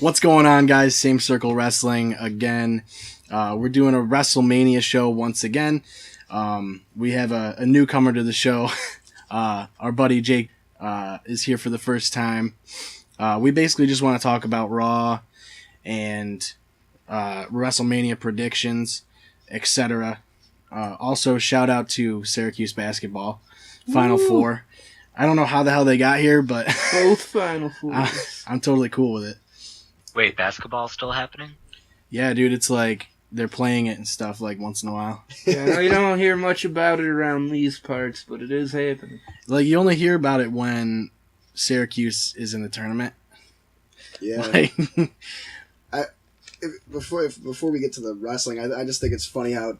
What's going on, guys? Same Circle Wrestling again. We're doing a WrestleMania show once again. We have a newcomer to the show. Our buddy Jake is here for the first time. We basically just want to talk about Raw and WrestleMania predictions, etc. Also, shout out to Syracuse basketball, Final Four. I don't know how the hell they got here, but both Final Fours. I'm totally cool with it. Wait, basketball's still happening? Yeah, dude, it's like they're playing it and stuff like once in a while. Yeah, I know you don't hear much about it around these parts, but it is happening. Like, you only hear about it when Syracuse is in the tournament. Yeah. Like, before we get to the wrestling, I just think it's funny how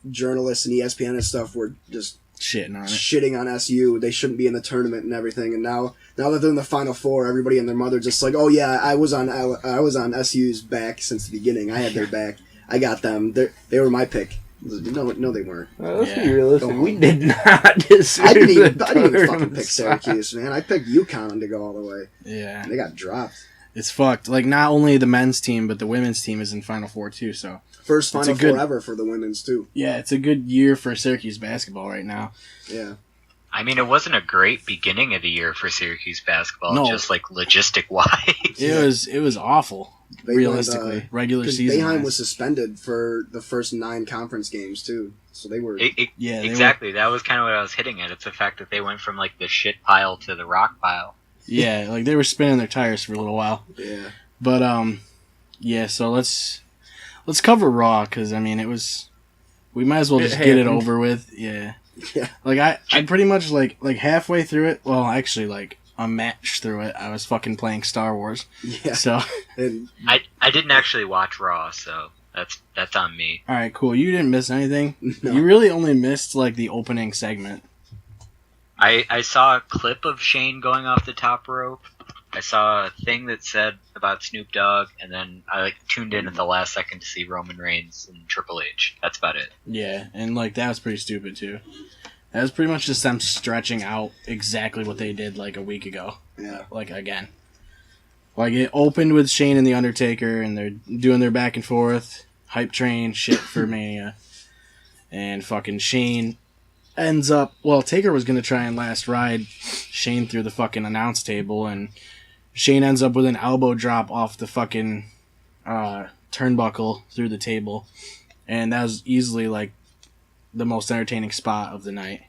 journalists and ESPN and stuff were just shitting on SU. They shouldn't be in the tournament and everything. And now that they're in the Final Four, everybody and their mother just like, oh yeah, I was on SU's back since the beginning. I had their back. I got them. They were my pick. No, they weren't. Let's be realistic. We did not deserve I didn't even fucking pick Syracuse, man. I picked UConn to go all the way. Yeah. And they got dropped. It's fucked. Like, not only the men's team, but the women's team is in Final Four too, so. First Final Four ever for the women's too. Yeah, it's a good year for Syracuse basketball right now. Yeah. I mean, it wasn't a great beginning of the year for Syracuse basketball, just like logistic-wise. It was awful, realistically. Regular season. Boeheim was suspended for the first 9 conference games, too. So they were... Exactly. That was kind of what I was hitting at. It's the fact that they went from, like, the shit pile to the rock pile. Yeah, like, they were spinning their tires for a little while. Yeah. But, yeah, so let's cover Raw, because, I mean, we might as well just get it over with. Yeah. Yeah. Like, I pretty much, like halfway through it, well, actually, like, a match through it, I was fucking playing Star Wars. Yeah. So. I didn't actually watch Raw, so that's on me. Alright, cool. You didn't miss anything? No. You really only missed, like, the opening segment. I saw a clip of Shane going off the top rope. I saw a thing that said about Snoop Dogg, and then I tuned in at the last second to see Roman Reigns and Triple H. That's about it. Yeah, and like that was pretty stupid too. That was pretty much just them stretching out exactly what they did like a week ago. Yeah. Like again. Like it opened with Shane and The Undertaker, and they're doing their back and forth, hype train shit for Mania. And fucking Shane ends up... Well, Taker was going to try and last ride Shane through the fucking announce table, and Shane ends up with an elbow drop off the fucking turnbuckle through the table. And that was easily, like, the most entertaining spot of the night.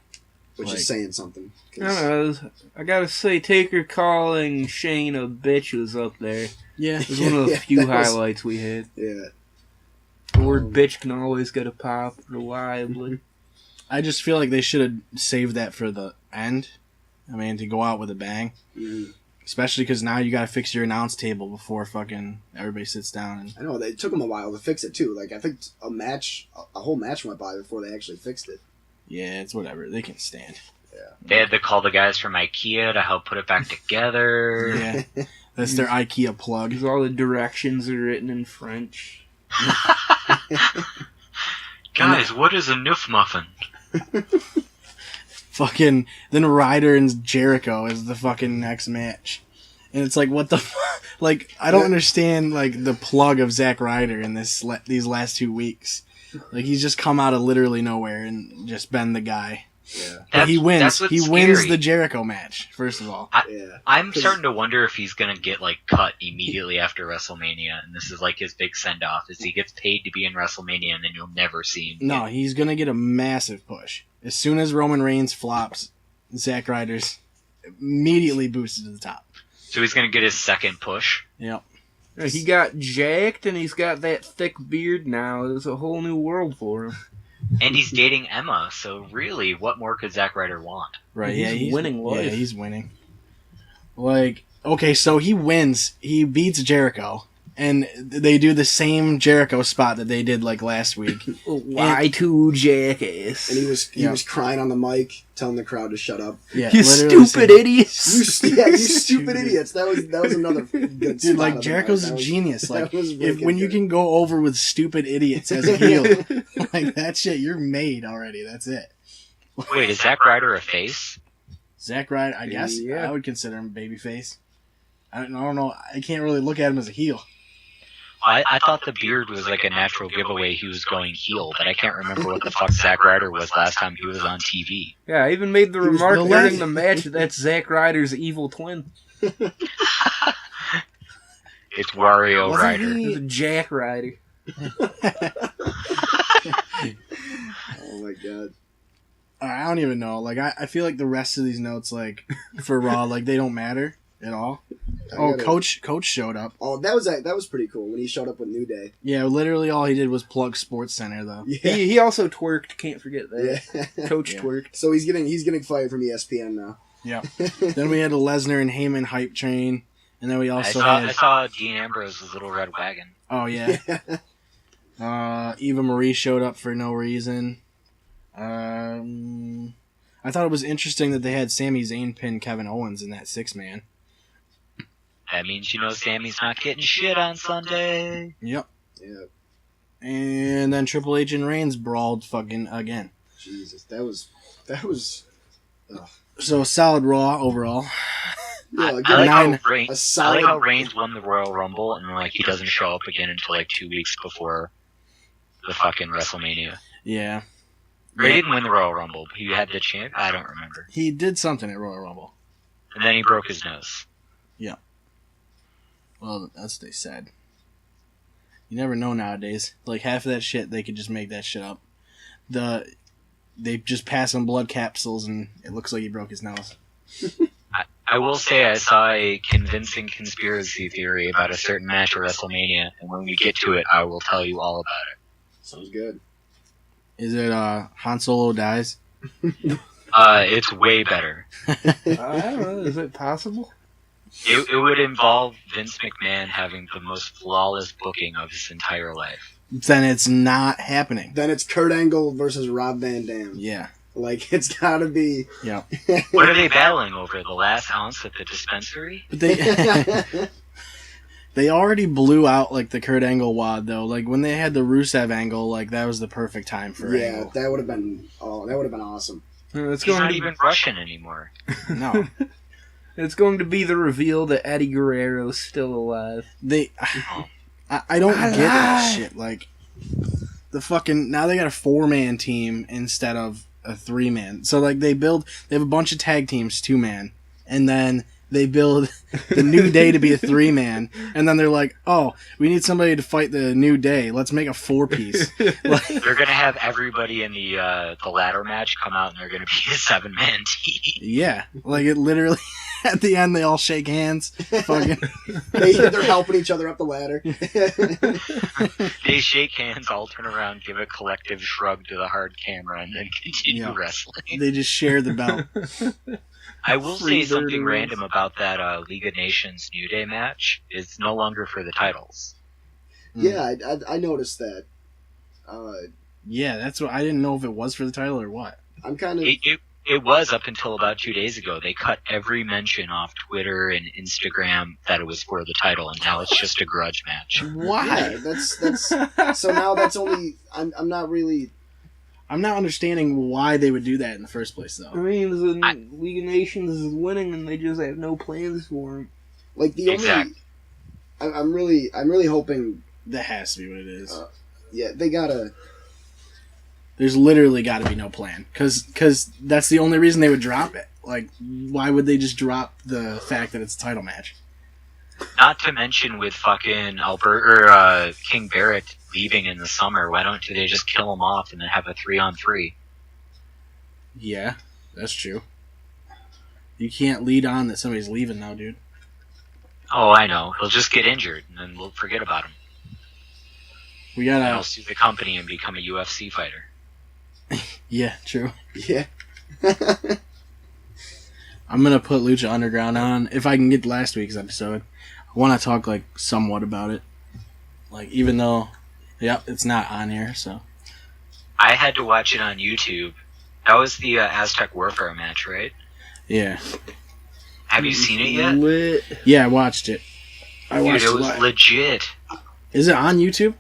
Which is saying something. I gotta say, Taker calling Shane a bitch was up there. Yeah. It was one of the few highlights we had. Yeah. The word bitch can always get a pop reliably. I just feel like they should have saved that for the end. I mean, to go out with a bang. Mm-hmm. Especially because now you gotta fix your announce table before fucking everybody sits down. And... I know, it took them a while to fix it too. Like, I think a whole match went by before they actually fixed it. Yeah, it's whatever. They can stand. Yeah. They had to call the guys from IKEA to help put it back together. Yeah. That's their IKEA plug. Because all the directions are written in French. Guys, what is a noof muffin? Fucking then Ryder and Jericho is the fucking next match, and it's like what the like I don't understand like the plug of Zack Ryder in these last 2 weeks. Like he's just come out of literally nowhere and just been the guy. Yeah, but he wins. He wins scary. The Jericho match first of all. I'm starting to wonder if he's gonna get like cut immediately after WrestleMania, and this is like his big send off. Is he gets paid to be in WrestleMania, and then you'll never see him. No, he's gonna get a massive push as soon as Roman Reigns flops. Zack Ryder's immediately boosted to the top. So he's gonna get his second push. Yep. He got jacked, and he's got that thick beard now. There's a whole new world for him. And he's dating Emma, so really, what more could Zack Ryder want? Right, he's winning life. Yeah, he's winning. Like, okay, so he wins. He beats Jericho. And they do the same Jericho spot that they did, like, last week. Y2 jackass. And he was crying on the mic, telling the crowd to shut up. Yeah, you stupid idiots! You stupid idiots! That was another good dude. Like Jericho's a genius. Like when you can go over with stupid idiots as a heel, like that shit, you're made already. That's it. Wait, is Zack Ryder a face? Zack Ryder, I guess. Yeah. I would consider him babyface. I don't know. I can't really look at him as a heel. I thought the beard was like a natural giveaway he was going heel, but I can't remember what the fuck Zack Ryder was last time he was on TV. Yeah, I even made the He was remark Bill during Ray. the match that's Zack Ryder's evil twin. It's Wario Wasn't Ryder. he- It's Jack Ryder. Oh my god. I don't even know. Like, I feel like the rest of these notes, like, for Raw, like, they don't matter at all. Coach showed up. Oh, that was pretty cool when he showed up with New Day. Yeah, literally all he did was plug Sports Center, though. Yeah. He also twerked. Can't forget that. Yeah. Coach Yeah. twerked. So he's getting fired from ESPN now. Yeah. Then we had the Lesnar and Heyman hype train, and then we also I had... saw Dean Ambrose's little red wagon. Oh, yeah. Eva Marie showed up for no reason. I thought it was interesting that they had Sami Zayn pin Kevin Owens in that 6-man. That means Sammy's not getting shit on Sunday. Yep. Yeah. And then Triple H and Reigns brawled fucking again. Jesus, that was. So solid Raw overall. Yeah, I like nine- how Reigns, a solid- Reigns won the Royal Rumble and like he doesn't show up again until like 2 weeks before the fucking WrestleMania. Yeah. Or he didn't win the Royal Rumble, but he had the champ. I don't remember. He did something at Royal Rumble. And then he broke his nose. Well, that's what they said. You never know nowadays. Like, half of that shit, they could just make that shit up. They just pass him blood capsules, and it looks like he broke his nose. I will say I saw a convincing conspiracy theory about a certain match at WrestleMania, and when we get to it, I will tell you all about it. Sounds good. Is it Han Solo dies? It's way better. I don't know. Is it possible? It would involve Vince McMahon having the most flawless booking of his entire life. Then it's not happening. Then it's Kurt Angle versus Rob Van Dam. Yeah. Like, it's gotta be. Yeah. What are they battling over? The last ounce at the dispensary? But they already blew out, like, the Kurt Angle wad, though. Like, when they had the Rusev angle, like, that was the perfect time for Yeah, Angle. that would have been awesome. It's He's going not to even Russian anymore. No. It's going to be the reveal that Eddie Guerrero's still alive. I don't get that shit. Like, the fucking... Now they got a 4-man team instead of a 3-man. So, like, they have a bunch of tag teams, 2-man. And then they build the New Day to be a 3-man. And then they're like, oh, we need somebody to fight the New Day. Let's make a 4-piece. Like, They're gonna have everybody in the ladder match come out, and they're gonna be a 7-man team. yeah. Like, it literally... At the end, they all shake hands. Fucking... They're helping each other up the ladder. They shake hands, all turn around, give a collective shrug to the hard camera, and then continue wrestling. They just share the belt. I will Free say something Bird. random about that League of Nations New Day match. It's no longer for the titles. Yeah, I noticed that. Yeah, that's what... I didn't know if it was for the title or what. I'm kind of. It was up until about 2 days ago. They cut every mention off Twitter and Instagram that it was for the title, and now it's just a grudge match. Why? Yeah, that's so now that's only. I'm not really. I'm not understanding why they would do that in the first place, I though. mean, the League of Nations is winning, and they just have no plans for him. Like, the Exactly. only. I'm really hoping. That has to be what it is. Yeah, they gotta. There's literally got to be no plan, because that's the only reason they would drop it. Like, why would they just drop the fact that it's a title match? Not to mention with fucking King Barrett leaving in the summer, why don't they just kill him off and then have a 3-on-3? Yeah, that's true. You can't lead on that somebody's leaving now, dude. Oh, I know. He'll just get injured, and then we'll forget about him. We And gotta... he'll sue the company and become a UFC fighter. Yeah, true. Yeah. I'm gonna put Lucha Underground on, if I can get last week's episode. I want to talk, like, somewhat about it. Like, even though... Yep, it's not on here, so... I had to watch it on YouTube. That was the Aztec Warfare match, right? Yeah. Have you seen it yet? Lit. Yeah, I watched it. I Dude, watched it was live. legit. Is it on YouTube?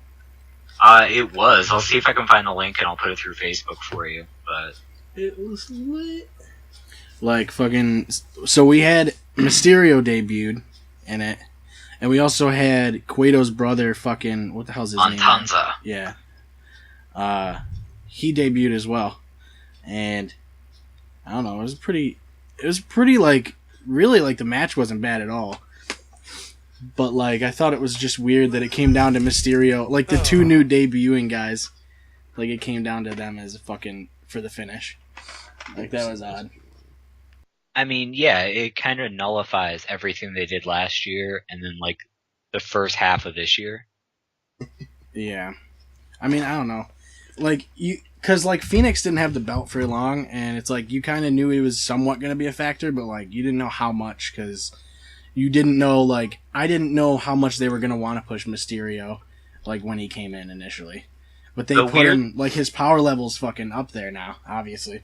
It was. I'll see if I can find the link and I'll put it through Facebook for you. But It was lit. Like, fucking... So we had Mysterio debuted, in it. And we also had Cueto's brother, fucking, what the hell's his name? Antanza. Yeah. He debuted as well. And, I don't know, it was pretty, like, really, like, the match wasn't bad at all. But, like, I thought it was just weird that it came down to Mysterio, like, the two new debuting guys, like, it came down to them as fucking, for the finish. Like, that was odd. I mean, yeah, it kind of nullifies everything they did last year and then, like, the first half of this year. Yeah. I mean, I don't know. Like, because, like, Phoenix didn't have the belt for long, and it's like, you kind of knew he was somewhat going to be a factor, but, like, you didn't know how much, because you didn't know, like, I didn't know how much they were going to want to push Mysterio, like, when he came in initially. But they put him, like, his power level's fucking up there now, obviously.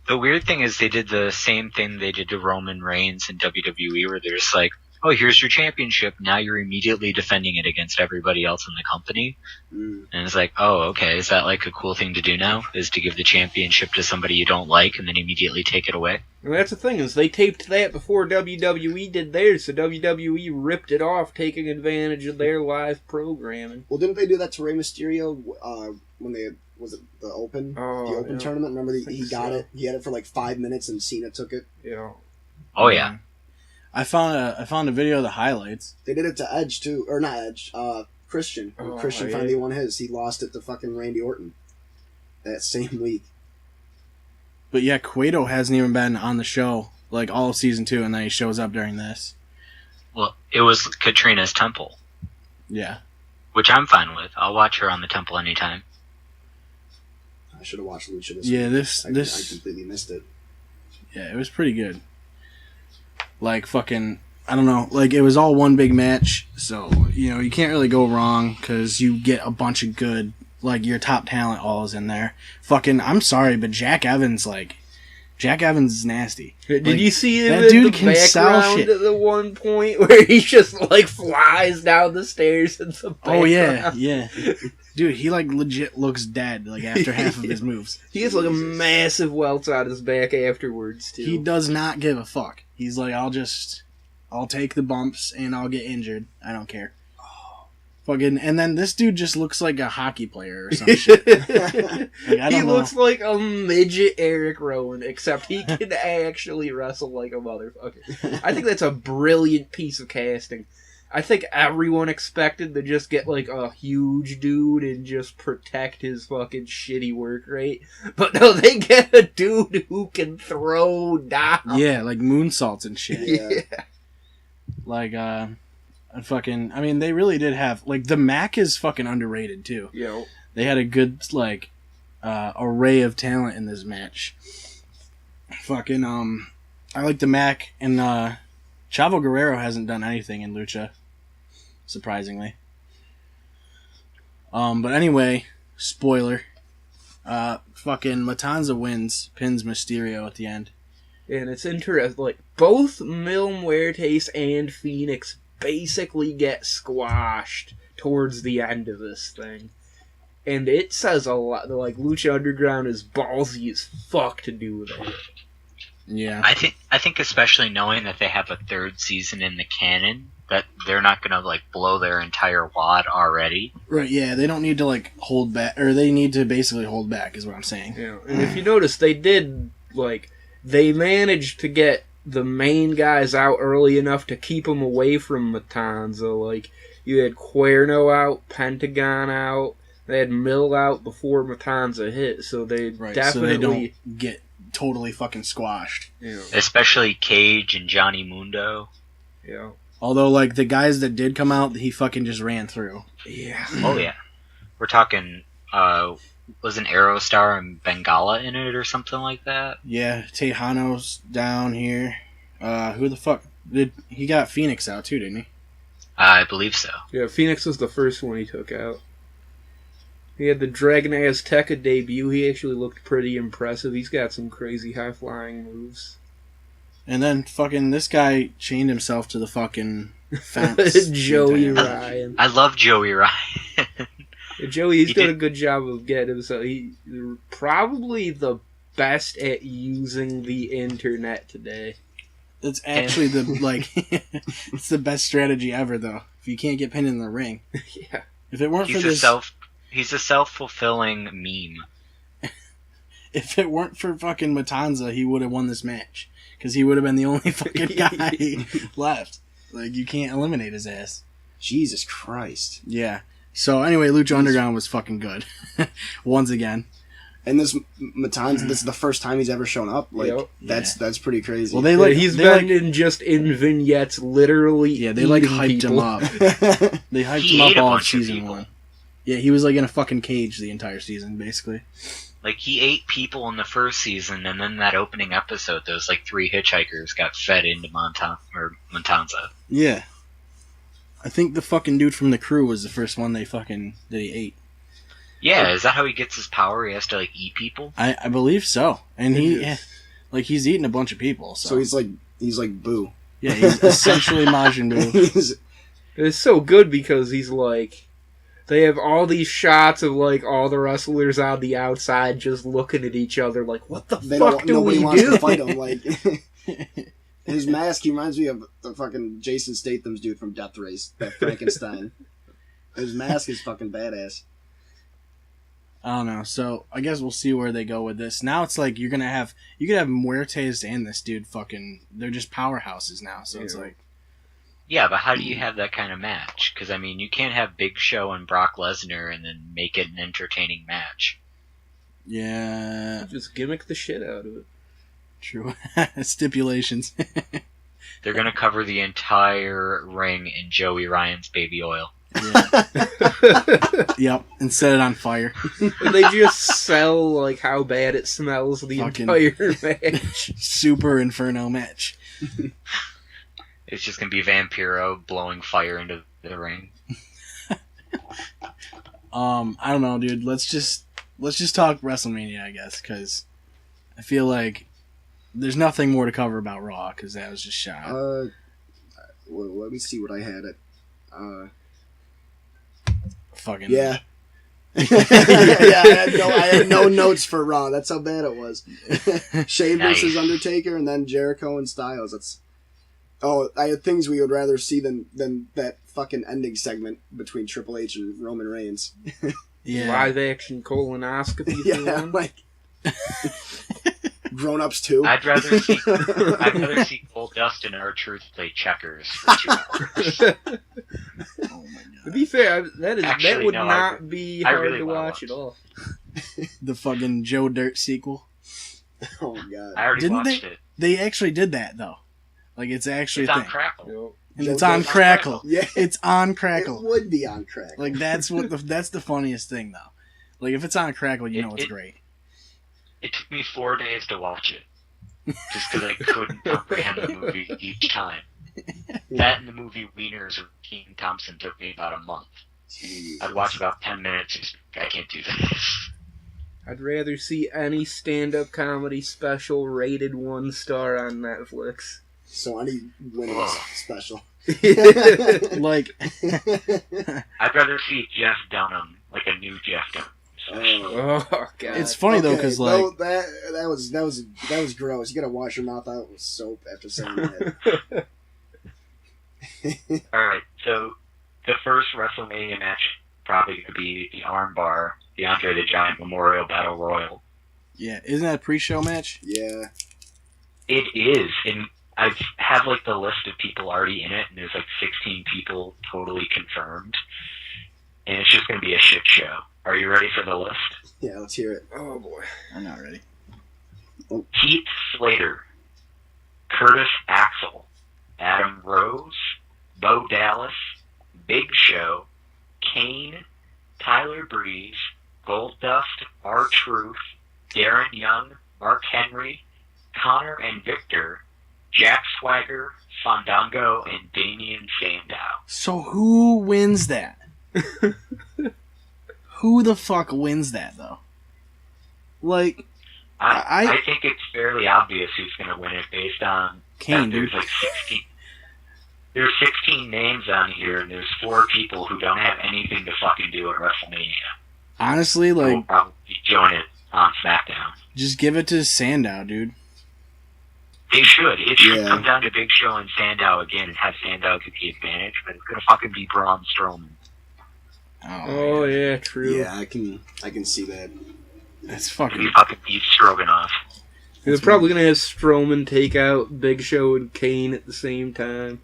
The weird thing is they did the same thing they did to Roman Reigns in WWE, where they're just like, oh, here's your championship, now you're immediately defending it against everybody else in the company. And it's like, oh, okay, is that like a cool thing to do now? Is to give the championship to somebody you don't like and then immediately take it away? Well, that's the thing, is they taped that before WWE did theirs, so WWE ripped it off, taking advantage of their live programming. Well, didn't they do that to Rey Mysterio when they had, was it the Open? The Open tournament? Remember, he got it? He had it for like 5 minutes and Cena took it? Yeah. Oh, yeah. I found a video of the highlights. They did it to Edge, too. Or not Edge, Christian. When Christian finally won his, he lost it to fucking Randy Orton that same week. But yeah, Cueto hasn't even been on the show, like, all of season 2, and then he shows up during this. Well, it was Katrina's Temple. Yeah. Which I'm fine with. I'll watch her on the Temple anytime. I should have watched Lucha this week. I completely missed it. Yeah, it was pretty good. Like, fucking, I don't know, like, it was all one big match, so, you know, you can't really go wrong, because you get a bunch of good, like, your top talent all is in there. Fucking, I'm sorry, but Jack Evans is nasty. Did like, you see him that dude in the can sell background shit. at the one point where he just, like, flies down the stairs in the background? Oh, yeah. Dude, he, like, legit looks dead, like, after half of his moves. He has, like, a massive welts on his back afterwards, too. He does not give a fuck. He's like, I'll take the bumps and I'll get injured. I don't care. Fucking, and then this dude just looks like a hockey player or some shit. Like, he looks like a midget Eric Rowan, except he can actually wrestle like a motherfucker. I think that's a brilliant piece of casting. I think everyone expected to just get, like, a huge dude and just protect his fucking shitty work rate. But no, they get a dude who can throw down. Yeah, like moonsaults and shit. Yeah. Like, fucking, I mean, they really did have, like, the Mac is fucking underrated, too. Yo. They had a good, like, array of talent in this match. Fucking, I like the Mac, and, Chavo Guerrero hasn't done anything in Lucha, surprisingly. But anyway, spoiler. Fucking Matanza pins Mysterio at the end. And it's interesting, like, both Mil Muertes and Phoenix basically get squashed towards the end of this thing. And it says a lot, like, Lucha Underground is ballsy as fuck to do that. Yeah. I think especially knowing that they have a third season in the canon, that they're not gonna, like, blow their entire wad already. Right, yeah, they don't need to, like, hold back, or they need to basically hold back, is what I'm saying. Yeah, and if you notice, they did, like, they managed to get the main guys out early enough to keep them away from Matanza. Like, you had Cuerno out, Pentagon out, they had Mill out before Matanza hit, so they definitely... so they don't get totally fucking squashed. Yeah. Especially Cage and Johnny Mundo. Yeah. Although, like, the guys that did come out, he fucking just ran through. Yeah. Oh, yeah. We're talking, was an Aerostar and Bengala in it or something like that? Yeah, Tejano's down here. Who the fuck? He got Phoenix out too, didn't he? I believe so. Yeah, Phoenix was the first one he took out. He had the Dragon Azteca debut. He actually looked pretty impressive. He's got some crazy high-flying moves. And then fucking this guy chained himself to the fucking fence. Joey Ryan. I love Joey Ryan. Joey, he's done a good job of getting himself. He's probably the best at using the internet today. It's actually it's the best strategy ever, though. If you can't get pinned in the ring. Yeah. If it weren't for this... He's a self-fulfilling meme. If it weren't for fucking Matanza, he would have won this match. Because he would have been the only fucking guy left. Like, you can't eliminate his ass. Jesus Christ. Yeah. So, anyway, Lucha Underground was fucking good. Once again. And this Matanza, this is the first time he's ever shown up. Like, that's pretty crazy. Well, he's been in vignettes, literally. Yeah, they hyped him up. They hyped him up all of season 1. Yeah, he was in a fucking cage the entire season, basically. Like, he ate people in the first season, and then that opening episode, those 3 hitchhikers got fed into Matanza. Yeah. I think the fucking dude from the crew was the first one that he ate. Yeah, is that how he gets his power? He has to eat people? I believe so. And he's eating a bunch of people. So he's like Boo. Yeah, he's essentially Majin Buu. It's so good because he's they have all these shots of all the wrestlers on the outside just looking at each other like, what the fuck do we do? Nobody wants to fight him. His mask, he reminds me of the fucking Jason Statham's dude from Death Race, that Frankenstein. His mask is fucking badass. I don't know. So I guess we'll see where they go with this. Now it's you could have Muertes and this dude they're just powerhouses now. So it's yeah, but how do you have that kind of match? Because, you can't have Big Show and Brock Lesnar and then make it an entertaining match. Yeah. Just gimmick the shit out of it. True. Stipulations. They're going to cover the entire ring in Joey Ryan's baby oil. Yeah. Yep, and set it on fire. And they just sell, how bad it smells the entire match. Super Inferno match. It's just gonna be Vampiro blowing fire into the ring. I don't know, dude. Let's just talk WrestleMania, I guess, because I feel like there's nothing more to cover about Raw because that was just shot. Well, let me see what I had it. Fucking yeah. I had no notes for Raw. That's how bad it was. Shane versus Undertaker, and then Jericho and Styles. I had things we would rather see than that fucking ending segment between Triple H and Roman Reigns. Yeah. Live action colonoscopy. Yeah, Grown-ups too. I'd rather see Goldust and R-Truth play checkers for 2 hours. Oh my god. To be fair, that would not be hard to watch at all. The fucking Joe Dirt sequel. Oh my god. I already watched it. They actually did that though. It's actually it's a on thing. Crackle. And it's on Crackle. Yeah. It's on Crackle. It would be on Crackle. That's the funniest thing though. If it's on Crackle, you know it's great. It took me 4 days to watch it. Just because I couldn't comprehend the movie each time. That and the movie Wieners with Keaton Thompson took me about a month. Jeez. I'd watch about 10 minutes and just, I can't do this. I'd rather see any stand-up comedy special rated 1 star on Netflix. So any Winners special. I'd rather see Jeff Dunham, a new Jeff Dunham. Oh god! It's funny though because that was gross. You gotta wash your mouth out with soap after saying that. All right, so the first WrestleMania match probably going to be the Armbar, the Andre the Giant Memorial Battle Royal. Yeah, isn't that a pre-show match? Yeah, it is, and I have the list of people already in it, and there's 16 people totally confirmed, and it's just going to be a shit show. Are you ready for the list? Yeah, let's hear it. Oh boy, I'm not ready. Heath Slater, Curtis Axel, Adam Rose, Bo Dallas, Big Show, Kane, Tyler Breeze, Goldust, R-Truth, Darren Young, Mark Henry, Connor and Victor, Jack Swagger, Fandango, and Damian Sandow. So who wins that? Who the fuck wins that, though? I think it's fairly obvious who's going to win it based on Kane, there's 16. There's 16 names on here, and there's 4 people who don't have anything to fucking do at WrestleMania. Honestly, We'll probably join it on SmackDown. Just give it to Sandow, dude. They should. It should come down to Big Show and Sandow again and have Sandow get the advantage, but it's gonna fucking be Braun Strowman. Oh yeah, true. Yeah, I can see that. That's fucking. He fucking beats Stroganoff. They're probably gonna have Strowman take out Big Show and Kane at the same time.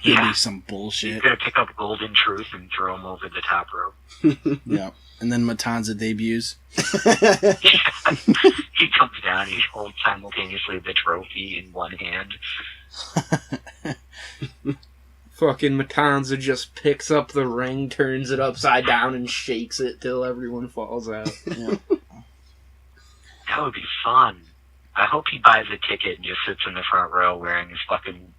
It'd be some bullshit. He's gonna pick up Golden Truth and throw him over the top rope. Yeah, and then Matanza debuts. He comes down, he holds simultaneously the trophy in one hand. Fucking Matanza just picks up the ring, turns it upside down, and shakes it till everyone falls out. Yeah. That would be fun. I hope he buys a ticket and just sits in the front row wearing his fucking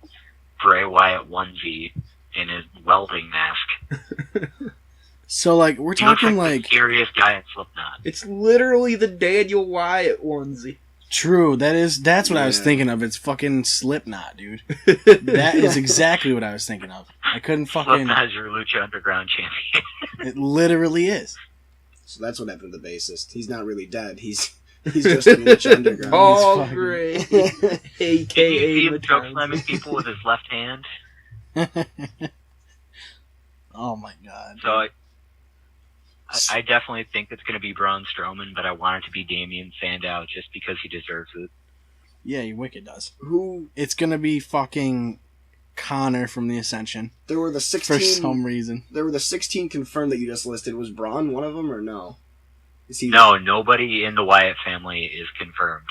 Bray Wyatt onesie and his welding mask. So, like, we're talking like the scariest guy at Slipknot. It's literally the Daniel Wyatt onesie. True. That's what I was thinking of. It's fucking Slipknot, dude. That is exactly what I was thinking of. I couldn't fucking. Slipknot is your Lucha Underground champion. It literally is. So that's what happened to the bassist. He's not really dead. He's just in Lucha Underground. Paul Gray, a.k.a. Did you see him choke slamming people with his left hand? Oh my god. So I definitely think it's going to be Braun Strowman, but I want it to be Damian Sandow just because he deserves it. Yeah, he wicked does. Who? It's going to be fucking Connor from the Ascension. There were the 16... For some reason. There were the 16 confirmed that you just listed. Was Braun one of them or no? Is he... No, nobody in the Wyatt family is confirmed.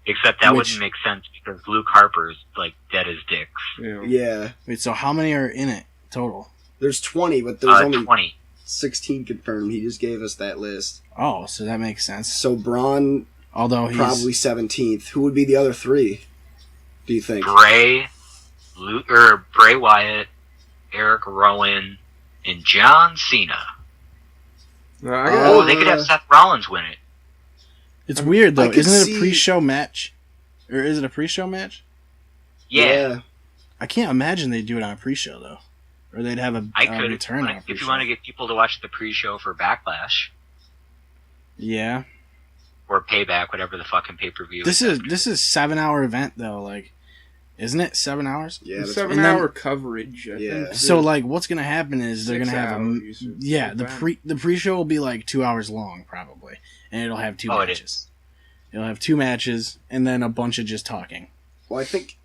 Except that wouldn't make sense because Luke Harper's, like, dead as dicks. Yeah. Wait, so how many are in it total? There's 20, but there's only 20. 16 confirmed. He just gave us that list. Oh, so that makes sense. So Braun, although he's probably 17th. Who would be the other three, do you think? Bray Wyatt, Eric Rowan, and John Cena. They could have Seth Rollins win it. It's weird, though. Isn't it a pre-show match? Or is it a pre-show match? Yeah. I can't imagine they'd do it on a pre-show, though. Or they'd have a return on a pre-show. If you want to get people to watch the pre-show for Backlash. Yeah. Or Payback, whatever the fucking pay-per-view This is 7-hour event, though. Like, isn't it 7 hours? Yeah. 7-hour coverage. I think. So, like, what's going to happen is they're going to have the pre-show will be like 2 hours long, probably. And it'll have two matches. It'll have 2 matches, and then a bunch of just talking. Well, I think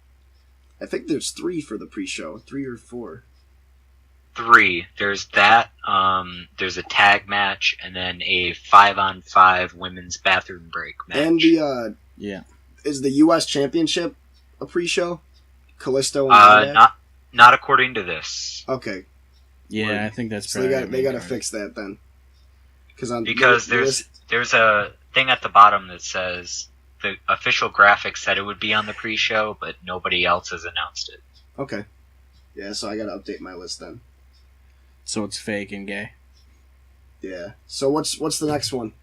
there's 3 for the pre-show. 3 or 4. 3. There's that. There's a tag match, and then a 5-on-5 women's bathroom break match. And is the U.S. Championship a pre-show? Callisto and not according to this. Okay. Yeah, I think that's so they got to fix that then. Because there's a thing at the bottom that says the official graphics said it would be on the pre-show, but nobody else has announced it. Okay. Yeah, so I got to update my list then. So it's fake and gay. Yeah. So what's the next one?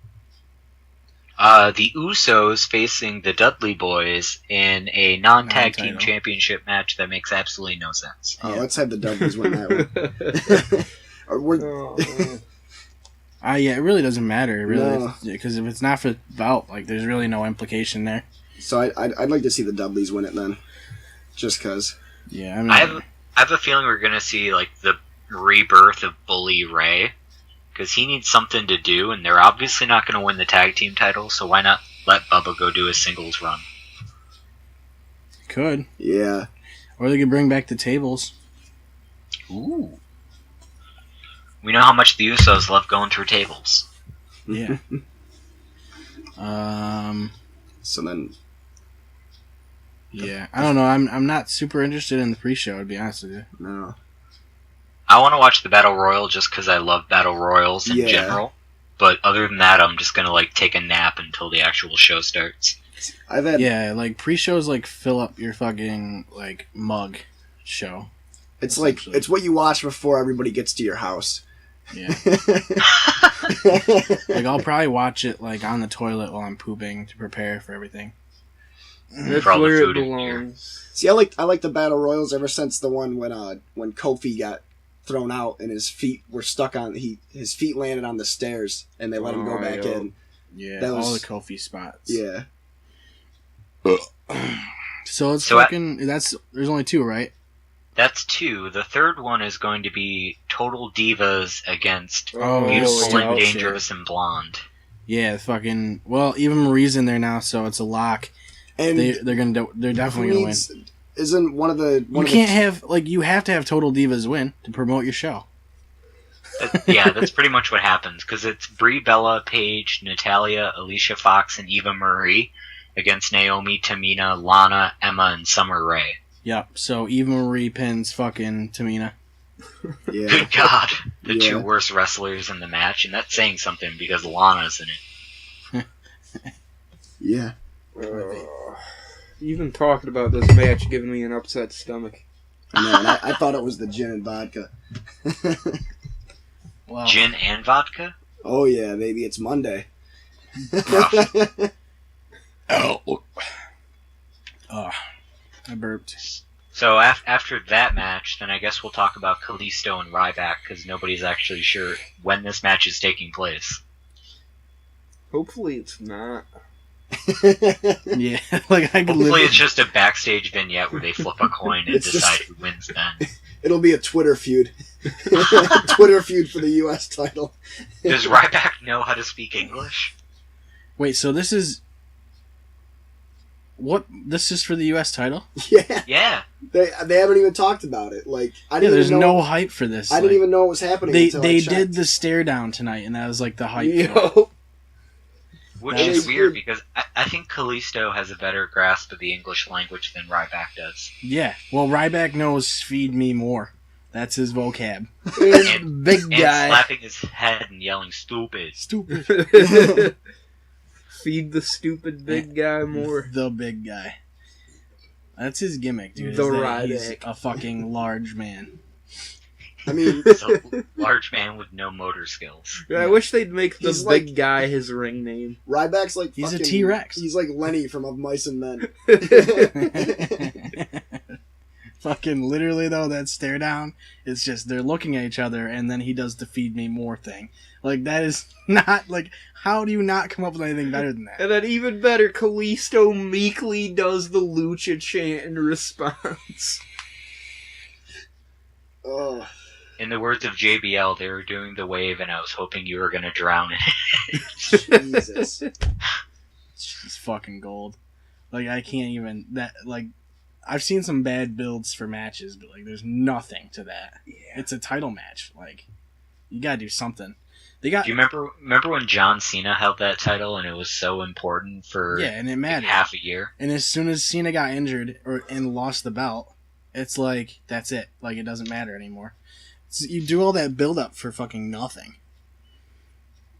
The Usos facing the Dudley Boys in a non-tag team championship match that makes absolutely no sense. Oh, let's have the Dudleys win that one. Yeah, it really doesn't matter, really, because if it's not for the belt, like, there's really no implication there. So I'd like to see the Dudleys win it then, just cause. Yeah, I mean, I have a feeling we're gonna see like the rebirth of Bully Ray, because he needs something to do, and they're obviously not going to win the tag team title. So why not let Bubba go do a singles run? Could. Yeah. Or they could bring back the tables. Ooh. We know how much the Usos love going through tables. Yeah. So then. Yeah, I don't know. I'm not super interested in the pre-show, to be honest with you. No. I want to watch the Battle Royal just because I love Battle Royals in general. But other than that, I'm just going to like take a nap until the actual show starts. Like pre-shows like fill up your fucking like mug show. It's like it's what you watch before everybody gets to your house. Yeah. Like I'll probably watch it like on the toilet while I'm pooping to prepare for everything. That's where it belongs. See, I like the Battle Royals ever since the one when Kofi got thrown out and his feet were stuck on his feet landed on the stairs and they let him go back in. Yeah, all the Kofi spots. Yeah. So it's there's only 2, right? That's 2. The third one is going to be Total Divas against Beautiful and Dangerous and Blonde. Yeah, fucking. Well, Eva Marie's in there now, so it's a lock. And they're definitely gonna win. Isn't one of the you have to have Total Divas win to promote your show. That's pretty much what happens, because it's Brie Bella, Paige, Natalia, Alicia Fox, and Eva Marie against Naomi, Tamina, Lana, Emma, and Summer Rae. Yep. So Eva Marie pins fucking Tamina. Yeah. Good God, the 2 worst wrestlers in the match, and that's saying something because Lana's in it. Yeah. Even talking about this match giving me an upset stomach. I know, and I thought it was the gin and vodka. Wow. Gin and vodka? Oh yeah, baby, it's Monday. Oh, I burped. So after that match, then I guess we'll talk about Kalisto and Ryback, because nobody's actually sure when this match is taking place. Hopefully it's not. Yeah, like I could. Hopefully it's just a backstage vignette where they flip a coin and decide who wins then. It'll be a Twitter feud. Twitter feud for the U.S. title. Does Ryback know how to speak English? Wait, so this is... What? This is for the U.S. title? Yeah. Yeah. They haven't even talked about it. Like, I didn't there's even know, no hype for this. I didn't even know it was happening. They did the stare down tonight, and that was like the hype. Which is weird, because I think Kalisto has a better grasp of the English language than Ryback does. Yeah. Well, Ryback knows "feed me more." That's his vocab. And, big guy. And slapping his head and yelling, "Stupid." Stupid. Feed the stupid big guy more. The big guy. That's his gimmick, dude. The Ryback. He's Ryback. a fucking large man. I mean, So, large man with no motor skills. I wish they'd make the He's big guy his ring name. Ryback's like He's fucking, a T-Rex. He's like Lenny from Of Mice and Men. Fucking literally though, that stare down, it's just they're looking at each other, and then he does the "feed me more" thing. Like, that is not, like, how do you not come up with anything better than that? And then even better, Kalisto meekly does the lucha chant in response. Oh. In the words of JBL, they were doing the wave, and I was hoping you were going to drown in it. Jesus. It's fucking gold. Like, I can't even... I've seen some bad builds for matches, but, like, there's nothing to that. Yeah. It's a title match. Like, you gotta do something. Do you remember when John Cena held that title, and it was so important for and it mattered. half a year? And as soon as Cena got injured and lost the belt, it's like, that's it. Like, it doesn't matter anymore. You do all that build up for fucking nothing.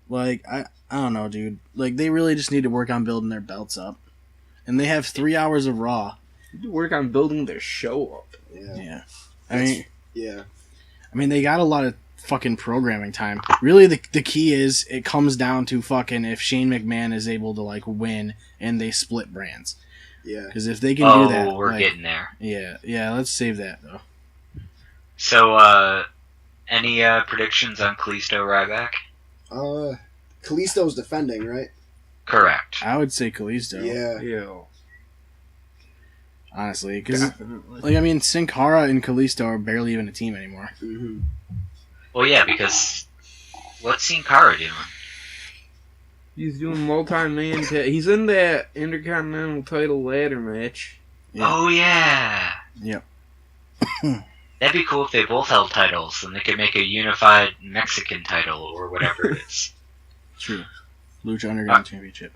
Like, I don't know, dude. Like, they really just need to work on building their belts up. And they have 3 hours of Raw. Need to work on building their show up. Yeah. I mean, they got a lot of fucking programming time. Really, the key is it comes down to fucking if Shane McMahon is able to, like, win and they split brands. Yeah. Because if they can do that... we're getting there. Yeah, let's save that, though. So, any predictions on Kalisto Ryback? Kalisto's defending, right? Correct. I would say Kalisto. Yeah. Honestly, because, like, I mean, Sin Cara and Kalisto are barely even a team anymore. Mm-hmm. Well, yeah, because what's Sin Cara doing? He's doing multi-man... he's in that Intercontinental title ladder match. Yeah. Oh, yeah. Yep. That'd be cool if they both held titles, and they could make a unified Mexican title, or whatever it is. True. Lucha Underground Championship.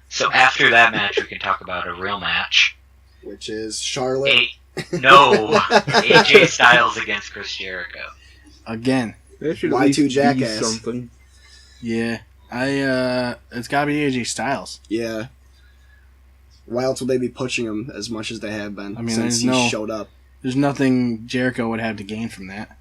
So after that match, we can talk about a real match. Which is Charlotte. AJ Styles against Chris Jericho. Again. That should Y2 at least be Jackass. something. Yeah. It's gotta be AJ Styles. Yeah. Why else would they be pushing him as much as they have been since he showed up? There's nothing Jericho would have to gain from that.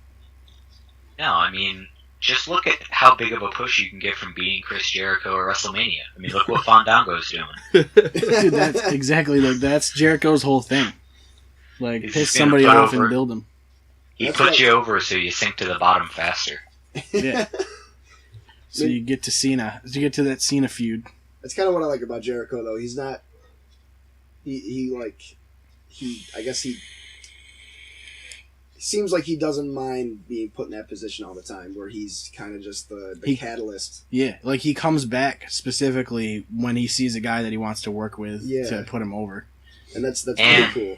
No, I mean, just look at how big of a push you can get from beating Chris Jericho at WrestleMania. I mean, look what Fandango's doing. Dude, that's exactly, like, that's Jericho's whole thing. Like, He's piss just gonna somebody put off over- and build them. He puts you over so you sink to the bottom faster. Yeah. So you get to Cena. You get to that Cena feud. That's kind of what I like about Jericho, though. He's not I guess he seems like he doesn't mind being put in that position all the time, where he's kind of just the catalyst. Yeah, like he comes back specifically when he sees a guy that he wants to work with to put him over. And that's pretty cool.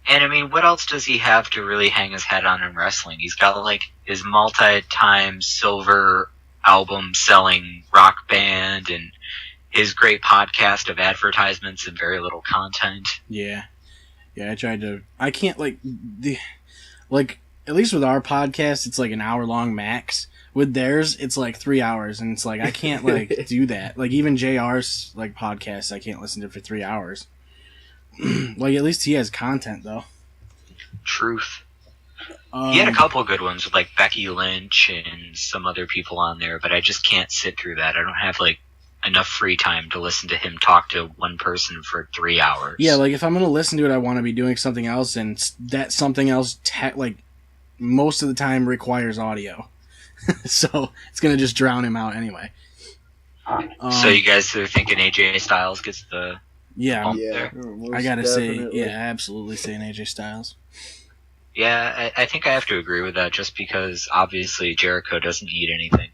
And I mean, what else does he have to really hang his head on in wrestling? He's got like his multi-time silver album-selling rock band and his great podcast of advertisements and very little content. Yeah, I can't at least with our podcast, it's like an hour long max. With theirs, it's like 3 hours, and it's like I can't do that. Like even JR's like podcast, I can't listen to for 3 hours. Like at least he has content though. Truth. He had a couple of good ones with like Becky Lynch and some other people on there, but I just can't sit through that. I don't have like enough free time to listen to him talk to one person for 3 hours. Yeah, like if I'm gonna listen to it, I want to be doing something else, and that something else most of the time requires audio. So it's gonna just drown him out anyway. So you guys are thinking AJ Styles gets the bump there? I gotta say, absolutely saying AJ Styles. Yeah, I think I have to agree with that, just because obviously Jericho doesn't need anything,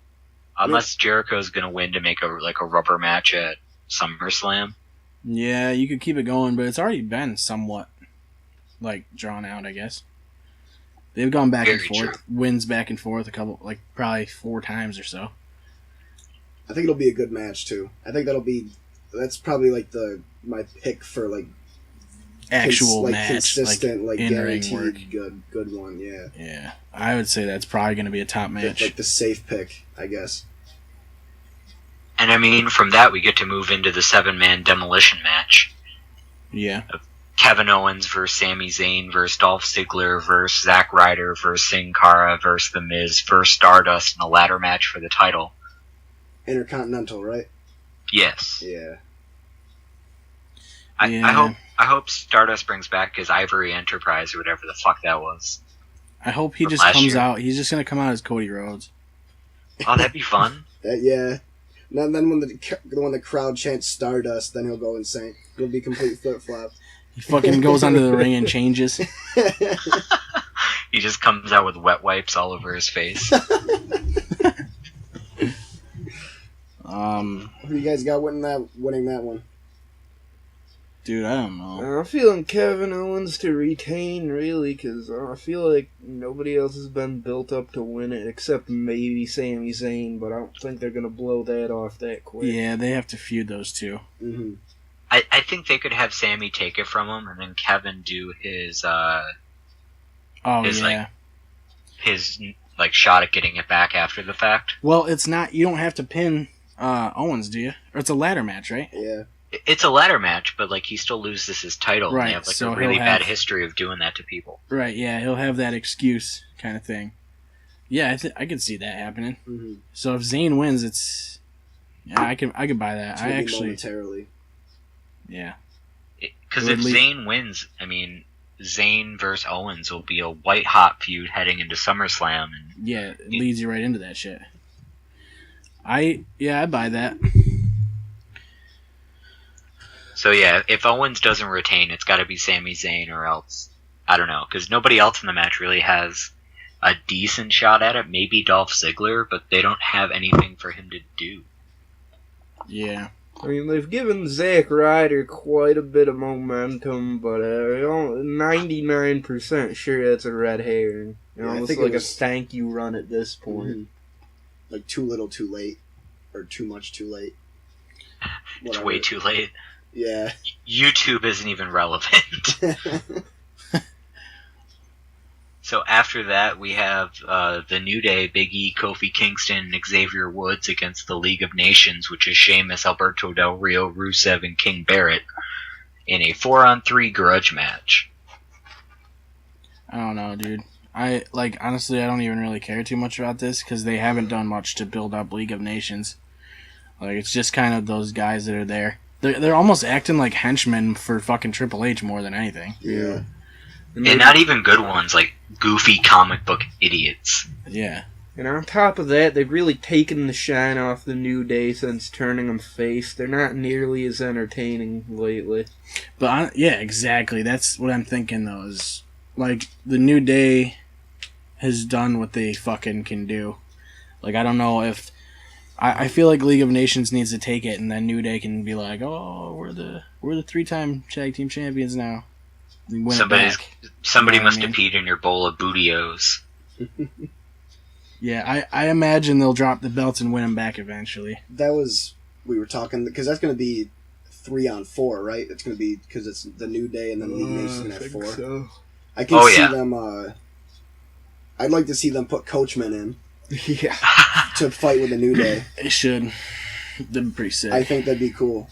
unless Jericho's gonna win to make a rubber match at SummerSlam. Yeah, you could keep it going, but it's already been somewhat drawn out, I guess. They've gone back and forth, wins back and forth a couple, probably 4 times or so. I think it'll be a good match too. I think that's probably my pick for actual match, consistent, guaranteed work. good one. Yeah. Yeah, I would say that's probably going to be a top match. The safe pick, I guess. And I mean, from that we get to move into the 7-man demolition match. Yeah. Kevin Owens versus Sami Zayn versus Dolph Ziggler versus Zack Ryder versus Sin Cara versus The Miz versus Stardust in a ladder match for the title. Intercontinental, right? Yes. Yeah. I hope Stardust brings back his Ivory Enterprise or whatever the fuck that was. I hope he just comes out. He's just going to come out as Cody Rhodes. Oh, that'd be fun. Yeah. And then when the crowd chants Stardust, then he'll go insane. It'll be complete flip-flop. He fucking goes under the ring and changes. He just comes out with wet wipes all over his face. Who you guys got winning that one? Dude, I don't know. I'm feeling Kevin Owens to retain, really, because I feel like nobody else has been built up to win it, except maybe Sami Zayn, but I don't think they're going to blow that off that quick. Yeah, they have to feud those two. Mm-hmm. I think they could have Sami take it from him, and then Kevin do his shot at getting it back after the fact. Well, it's not. You don't have to pin Owens, do you? Or it's a ladder match, right? Yeah. It's a ladder match, but he still loses his title. Right. And they have so a really bad history of doing that to people. Right. Yeah, he'll have that excuse kind of thing. Yeah, I could see that happening. Mm-hmm. So if Zayn wins, I could buy that. It's gonna be momentarily. Yeah. Because if Zayn wins, I mean, Zayn versus Owens will be a white hot feud heading into SummerSlam. And yeah, it leads you right into that shit. I buy that. So yeah, if Owens doesn't retain, it's got to be Sami Zayn or else. I don't know, because nobody else in the match really has a decent shot at it. Maybe Dolph Ziggler, but they don't have anything for him to do. Yeah. I mean, they've given Zack Ryder quite a bit of momentum, but 99% sure that's a red herring. Almost like a thank you run at this point. Mm-hmm. Too little, too late. Or too much, too late. It's way too late. Yeah. YouTube isn't even relevant. So after that, we have the New Day, Big E, Kofi Kingston, and Xavier Woods against the League of Nations, which is Sheamus, Alberto Del Rio, Rusev, and King Barrett in a 4-on-3 grudge match. I don't know, dude. Honestly, I don't even really care too much about this because they haven't done much to build up League of Nations. It's just kind of those guys that are there. They're almost acting like henchmen for fucking Triple H more than anything. Yeah. And not even good ones, goofy comic book idiots. Yeah. And on top of that, they've really taken the shine off the New Day since turning them face. They're not nearly as entertaining lately. But yeah, exactly. That's what I'm thinking, though. Is like the New Day has done what they fucking can do. Like, I don't know if I feel like League of Nations needs to take it, and then New Day can be like, "Oh, we're the 3-time tag team champions now." Somebody must have peed in your bowl of bootios. Yeah, I imagine they'll drop the belts and win them back eventually. We were talking, because that's going to be 3-on-4, right? It's going to be, because it's the New Day and then the League of Nations going to have 4. So. I can see them, I'd like to see them put Coachman in. Yeah. To fight with the New Day. They should. They'd be pretty sick. I think that'd be cool.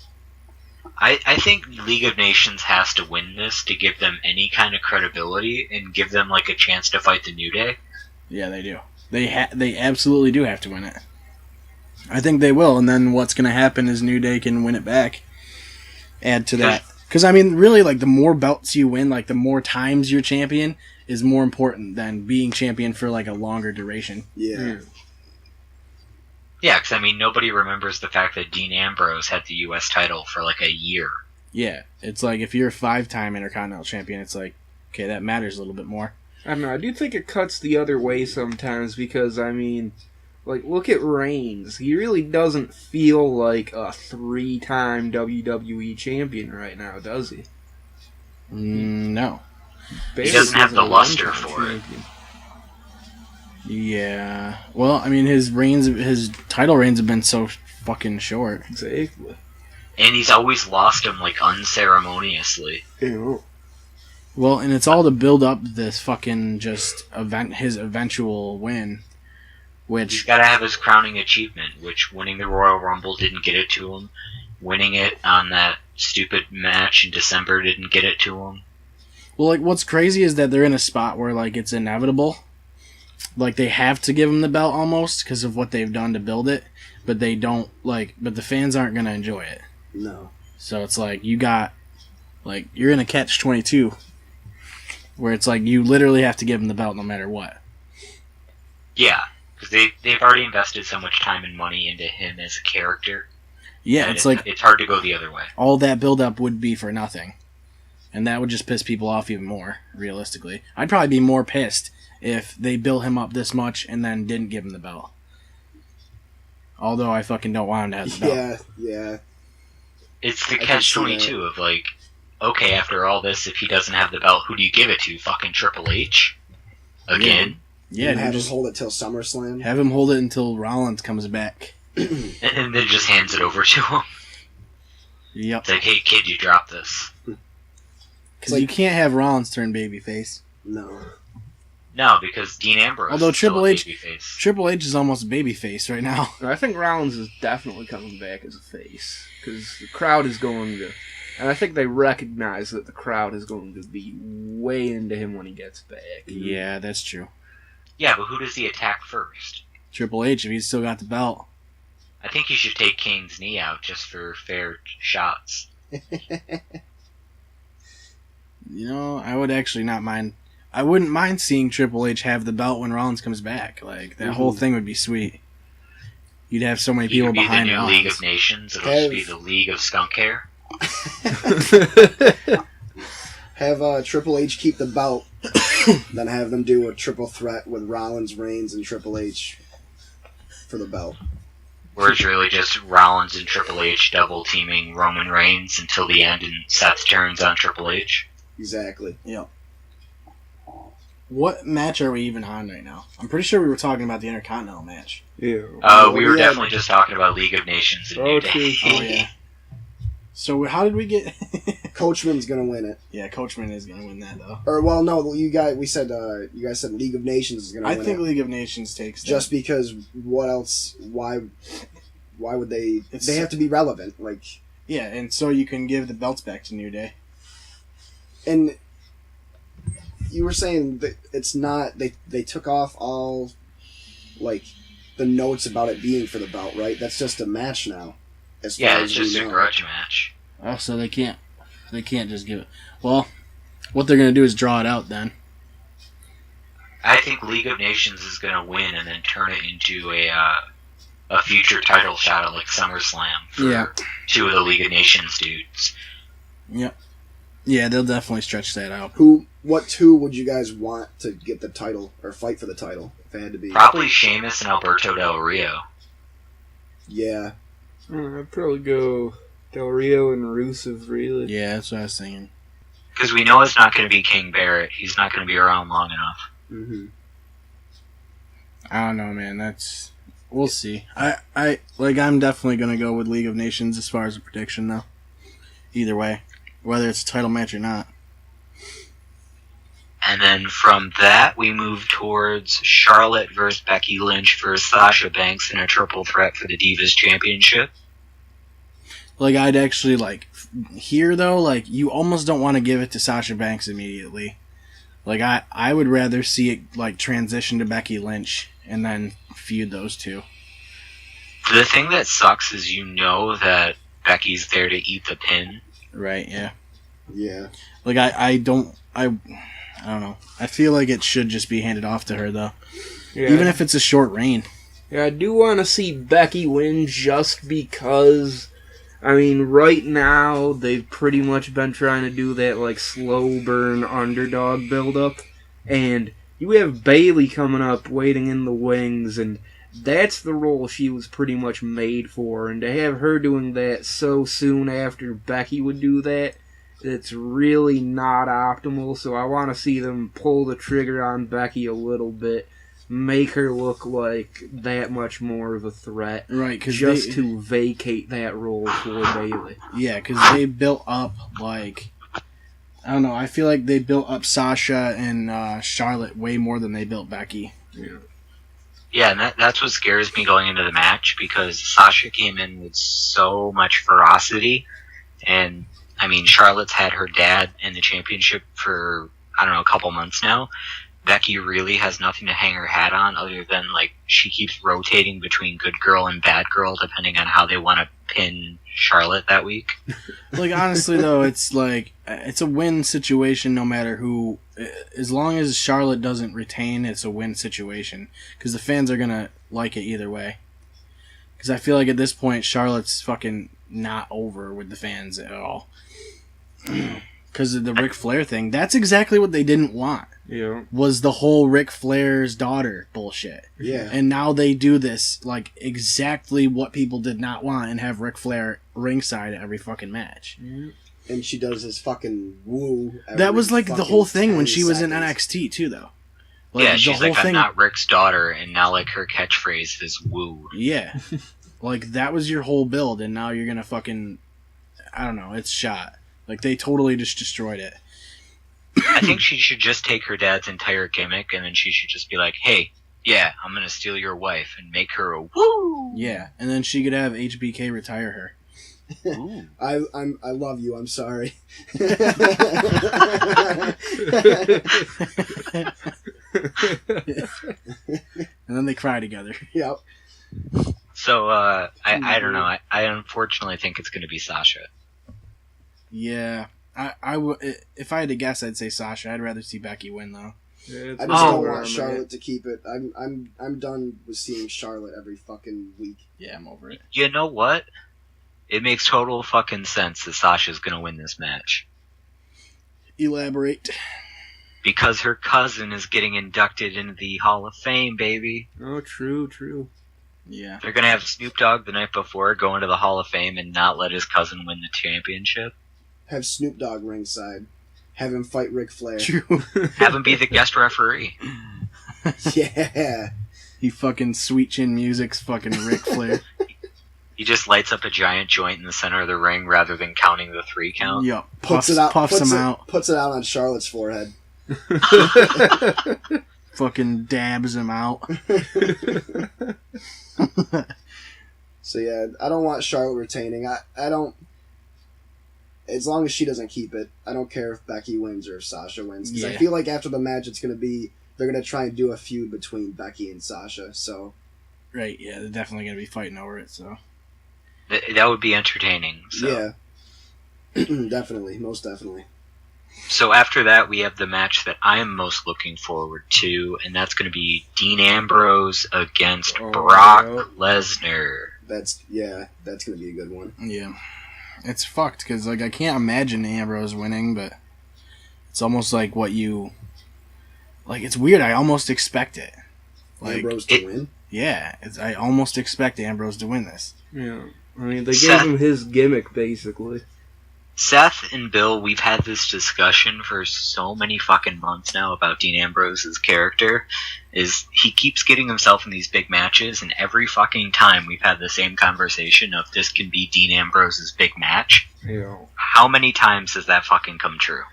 I think League of Nations has to win this to give them any kind of credibility and give them like a chance to fight the New Day. Yeah, they do. They absolutely do have to win it. I think they will, and then what's going to happen is New Day can win it back. Add to that. Because, I mean, really, like, the more belts you win, like, the more times you're champion is more important than being champion for, like, a longer duration. Yeah. Yeah, because, I mean, nobody remembers the fact that Dean Ambrose had the U.S. title for, like, a year. Yeah. It's like, if you're a 5-time Intercontinental Champion, it's like, okay, that matters a little bit more. I don't know. I do think it cuts the other way sometimes because, I mean, like, look at Reigns. He really doesn't feel like a 3-time WWE champion right now, does he? No. He doesn't have the luster for it. Yeah. Well, I mean, his title reigns have been so fucking short. Exactly. And he's always lost them, like, unceremoniously. Ew. Well, and it's all to build up this fucking his eventual win, which... He's gotta have his crowning achievement, which winning the Royal Rumble didn't get it to him. Winning it on that stupid match in December didn't get it to him. Well, like, what's crazy is that they're in a spot where, like, it's inevitable. Like, they have to give him the belt almost because of what they've done to build it, but they don't, like... But the fans aren't gonna enjoy it. No. So it's like, you're in a catch-22. Where it's like, you literally have to give him the belt no matter what. Yeah, because they've already invested so much time and money into him as a character. Yeah, it's like... It's hard to go the other way. All that build-up would be for nothing. And that would just piss people off even more, realistically. I'd probably be more pissed if they built him up this much and then didn't give him the belt. Although I fucking don't want him to have the belt. Yeah. It's the catch-22 of, like... Okay, after all this, if he doesn't have the belt, who do you give it to? Fucking Triple H? Again? Yeah, have him hold it till SummerSlam. Have him hold it until Rollins comes back. and then just hands it over to him. Yep. It's like, hey kid, you dropped this. Because you can't have Rollins turn babyface. No, because Dean Ambrose Although is still a babyface. Triple H is almost a babyface right now. I think Rollins is definitely coming back as a face. Because the crowd is going to... And I think they recognize that the crowd is going to be way into him when he gets back. Yeah, that's true. Yeah, but who does he attack first? Triple H, if he's still got the belt. I think he should take Kane's knee out just for fair shots. I would actually not mind. I wouldn't mind seeing Triple H have the belt when Rollins comes back. Like, that whole thing would be sweet. You'd have so many people behind Rollins. Rollins. League of Nations. It'll just be the League of Skunk Hair. Have Triple H keep the belt, then have them do a triple threat with Rollins, Reigns, and Triple H for the belt. Where it's really just Rollins and Triple H double teaming Roman Reigns until the end, and Seth turns on Triple H. Exactly. Yeah. What match are we even on right now? I'm pretty sure we were talking about the Intercontinental match. Yeah. We were definitely just talking about League of Nations and New Day. Oh yeah. So how did we get? Coachman's gonna win it. Yeah, Coachman is gonna win that though. Or well, no, you guys said League of Nations is gonna win it. I think League of Nations takes that. Just because what else? Why would they? They have to be relevant, like. Yeah, and so you can give the belts back to New Day. And you were saying that it's not they took off all like the notes about it being for the belt, right? That's just a match now. Yeah, it's just a grudge match. Oh, so they can't just give it. Well, what they're gonna do is draw it out then. I think League of Nations is going to win and then turn it into a future title shot at like SummerSlam for two of the League of Nations dudes. Yep. Yeah, they'll definitely stretch that out. What two would you guys want to get the title or fight for the title if it had to be? Probably Sheamus and Alberto Del Rio. Yeah. I'd probably go Del Rio and Rusev, really. Yeah, that's what I was thinking. Because we know it's not going to be King Barrett. He's not going to be around long enough. Mm-hmm. I don't know, man. We'll see. I'm definitely gonna go with League of Nations as far as a prediction, though. Either way, whether it's a title match or not. And then from that, we move towards Charlotte versus Becky Lynch versus Sasha Banks in a triple threat for the Divas Championship. Like, I'd actually, here, though, you almost don't want to give it to Sasha Banks immediately. Like, I would rather see it, transition to Becky Lynch and then feud those two. The thing that sucks is you know that Becky's there to eat the pin. Right, yeah. Yeah. I don't know. I feel like it should just be handed off to her, though. Yeah. Even if it's a short reign. Yeah, I do want to see Becky win just because, right now, they've pretty much been trying to do that, slow burn underdog build-up. And you have Bayley coming up, waiting in the wings, and that's the role she was pretty much made for. And to have her doing that so soon after Becky would do that, it's really not optimal. So I want to see them pull the trigger on Becky a little bit, make her look like that much more of a threat, right? To vacate that role for Bayley. Yeah, because they built up I don't know. I feel like they built up Sasha and Charlotte way more than they built Becky. Yeah, and that's what scares me going into the match, because Sasha came in with so much ferocity, and Charlotte's had her dad in the championship for, a couple months now. Becky really has nothing to hang her hat on other than, she keeps rotating between good girl and bad girl depending on how they want to pin Charlotte that week. Honestly, though, it's it's a win situation no matter who. As long as Charlotte doesn't retain, it's a win situation. Because the fans are going to like it either way. Because I feel like at this point, Charlotte's fucking not over with the fans at all. Because of the Ric Flair thing. That's exactly what they didn't want. Yeah. Was the whole Ric Flair's daughter bullshit. Yeah. And now they do this, exactly what people did not want, and have Ric Flair ringside at every fucking match. Mm-hmm. And she does his fucking woo. That was the whole thing when she was in NXT too, though. Yeah, she's I'm not Rick's daughter, and now her catchphrase is woo. Yeah. That was your whole build, and now you're gonna fucking, I don't know, it's shot. They totally just destroyed it. I think she should just take her dad's entire gimmick, and then she should just be like, hey, yeah, I'm gonna steal your wife and make her a woo. Yeah, and then she could have HBK retire her. Ooh. I love you. I'm sorry. And then they cry together. Yep. So I don't know. I unfortunately think it's going to be Sasha. Yeah, if I had to guess, I'd say Sasha. I'd rather see Becky win though. Yeah, I just don't want Charlotte to keep it. I'm done with seeing Charlotte every fucking week. Yeah, I'm over it. You know what? It makes total fucking sense that Sasha's gonna win this match. Elaborate. Because her cousin is getting inducted into the Hall of Fame, baby. Oh, true. Yeah. They're gonna have Snoop Dogg the night before go into the Hall of Fame and not let his cousin win the championship. Have Snoop Dogg ringside. Have him fight Ric Flair. True. Have him be the guest referee. Yeah. He fucking sweet chin music's fucking Ric Flair. He just lights up a giant joint in the center of the ring rather than counting the 3 count. Yep. Puts it out on Charlotte's forehead. Fucking dabs him out. So yeah, I don't want Charlotte retaining. I don't. As long as she doesn't keep it, I don't care if Becky wins or if Sasha wins. Because I feel like after the match, they're gonna try and do a feud between Becky and Sasha. So. Right. Yeah, they're definitely gonna be fighting over it. So. That would be entertaining. So. Yeah. Definitely, most definitely. So after that, we have the match that I am most looking forward to, and that's going to be Dean Ambrose against Brock Lesnar. That's going to be a good one. Yeah. It's fucked, because like, I can't imagine Ambrose winning, but it's almost like what you... Like, it's weird. I almost expect it. Like, Ambrose to win? Yeah. I almost expect Ambrose to win this. Yeah. I mean, they gave him his gimmick, basically. Seth and Bill, we've had this discussion for so many fucking months now about Dean Ambrose's character. Is he keeps getting himself in these big matches, and every fucking time we've had the same conversation of this can be Dean Ambrose's big match. Yeah. How many times has that fucking come true?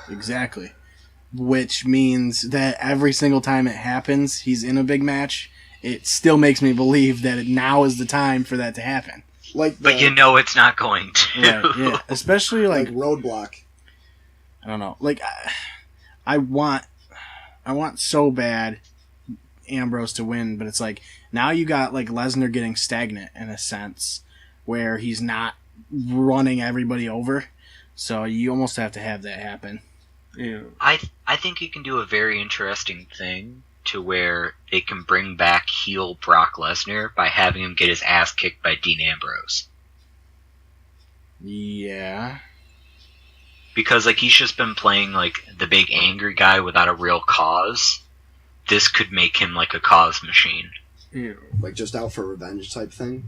Exactly. Which means that every single time it happens, he's in a big match, it still makes me believe that now is the time for that to happen. But you know it's not going to. Right, yeah. Especially like Roadblock. I don't know. Like I want so bad Ambrose to win, but it's like now you got like Lesnar getting stagnant in a sense where he's not running everybody over. So you almost have to have that happen. Yeah. I think you can do a very interesting thing to where they can bring back heel Brock Lesnar by having him get his ass kicked by Dean Ambrose. Yeah. Because, like, he's just been playing, like, the big angry guy without a real cause. This could make him, like, a cause machine. Yeah. Like, just out for revenge type thing?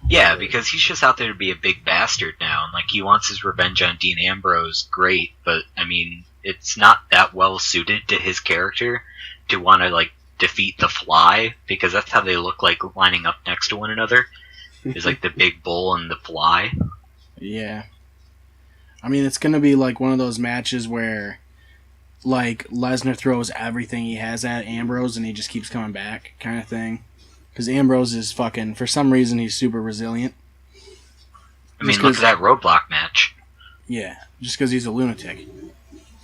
Yeah, because he's just out there to be a big bastard now, and, like, he wants his revenge on Dean Ambrose, great, but, I mean, it's not that well suited to his character to want to, like, defeat the Fly, because that's how they look like lining up next to one another, is, like, the big bull and the Fly. Yeah. I mean, it's going to be, like, one of those matches where, like, Lesnar throws everything he has at Ambrose and he just keeps coming back, kind of thing. Because Ambrose is fucking, for some reason, he's super resilient. I mean, look at that Roadblock match. Yeah, just because he's a lunatic.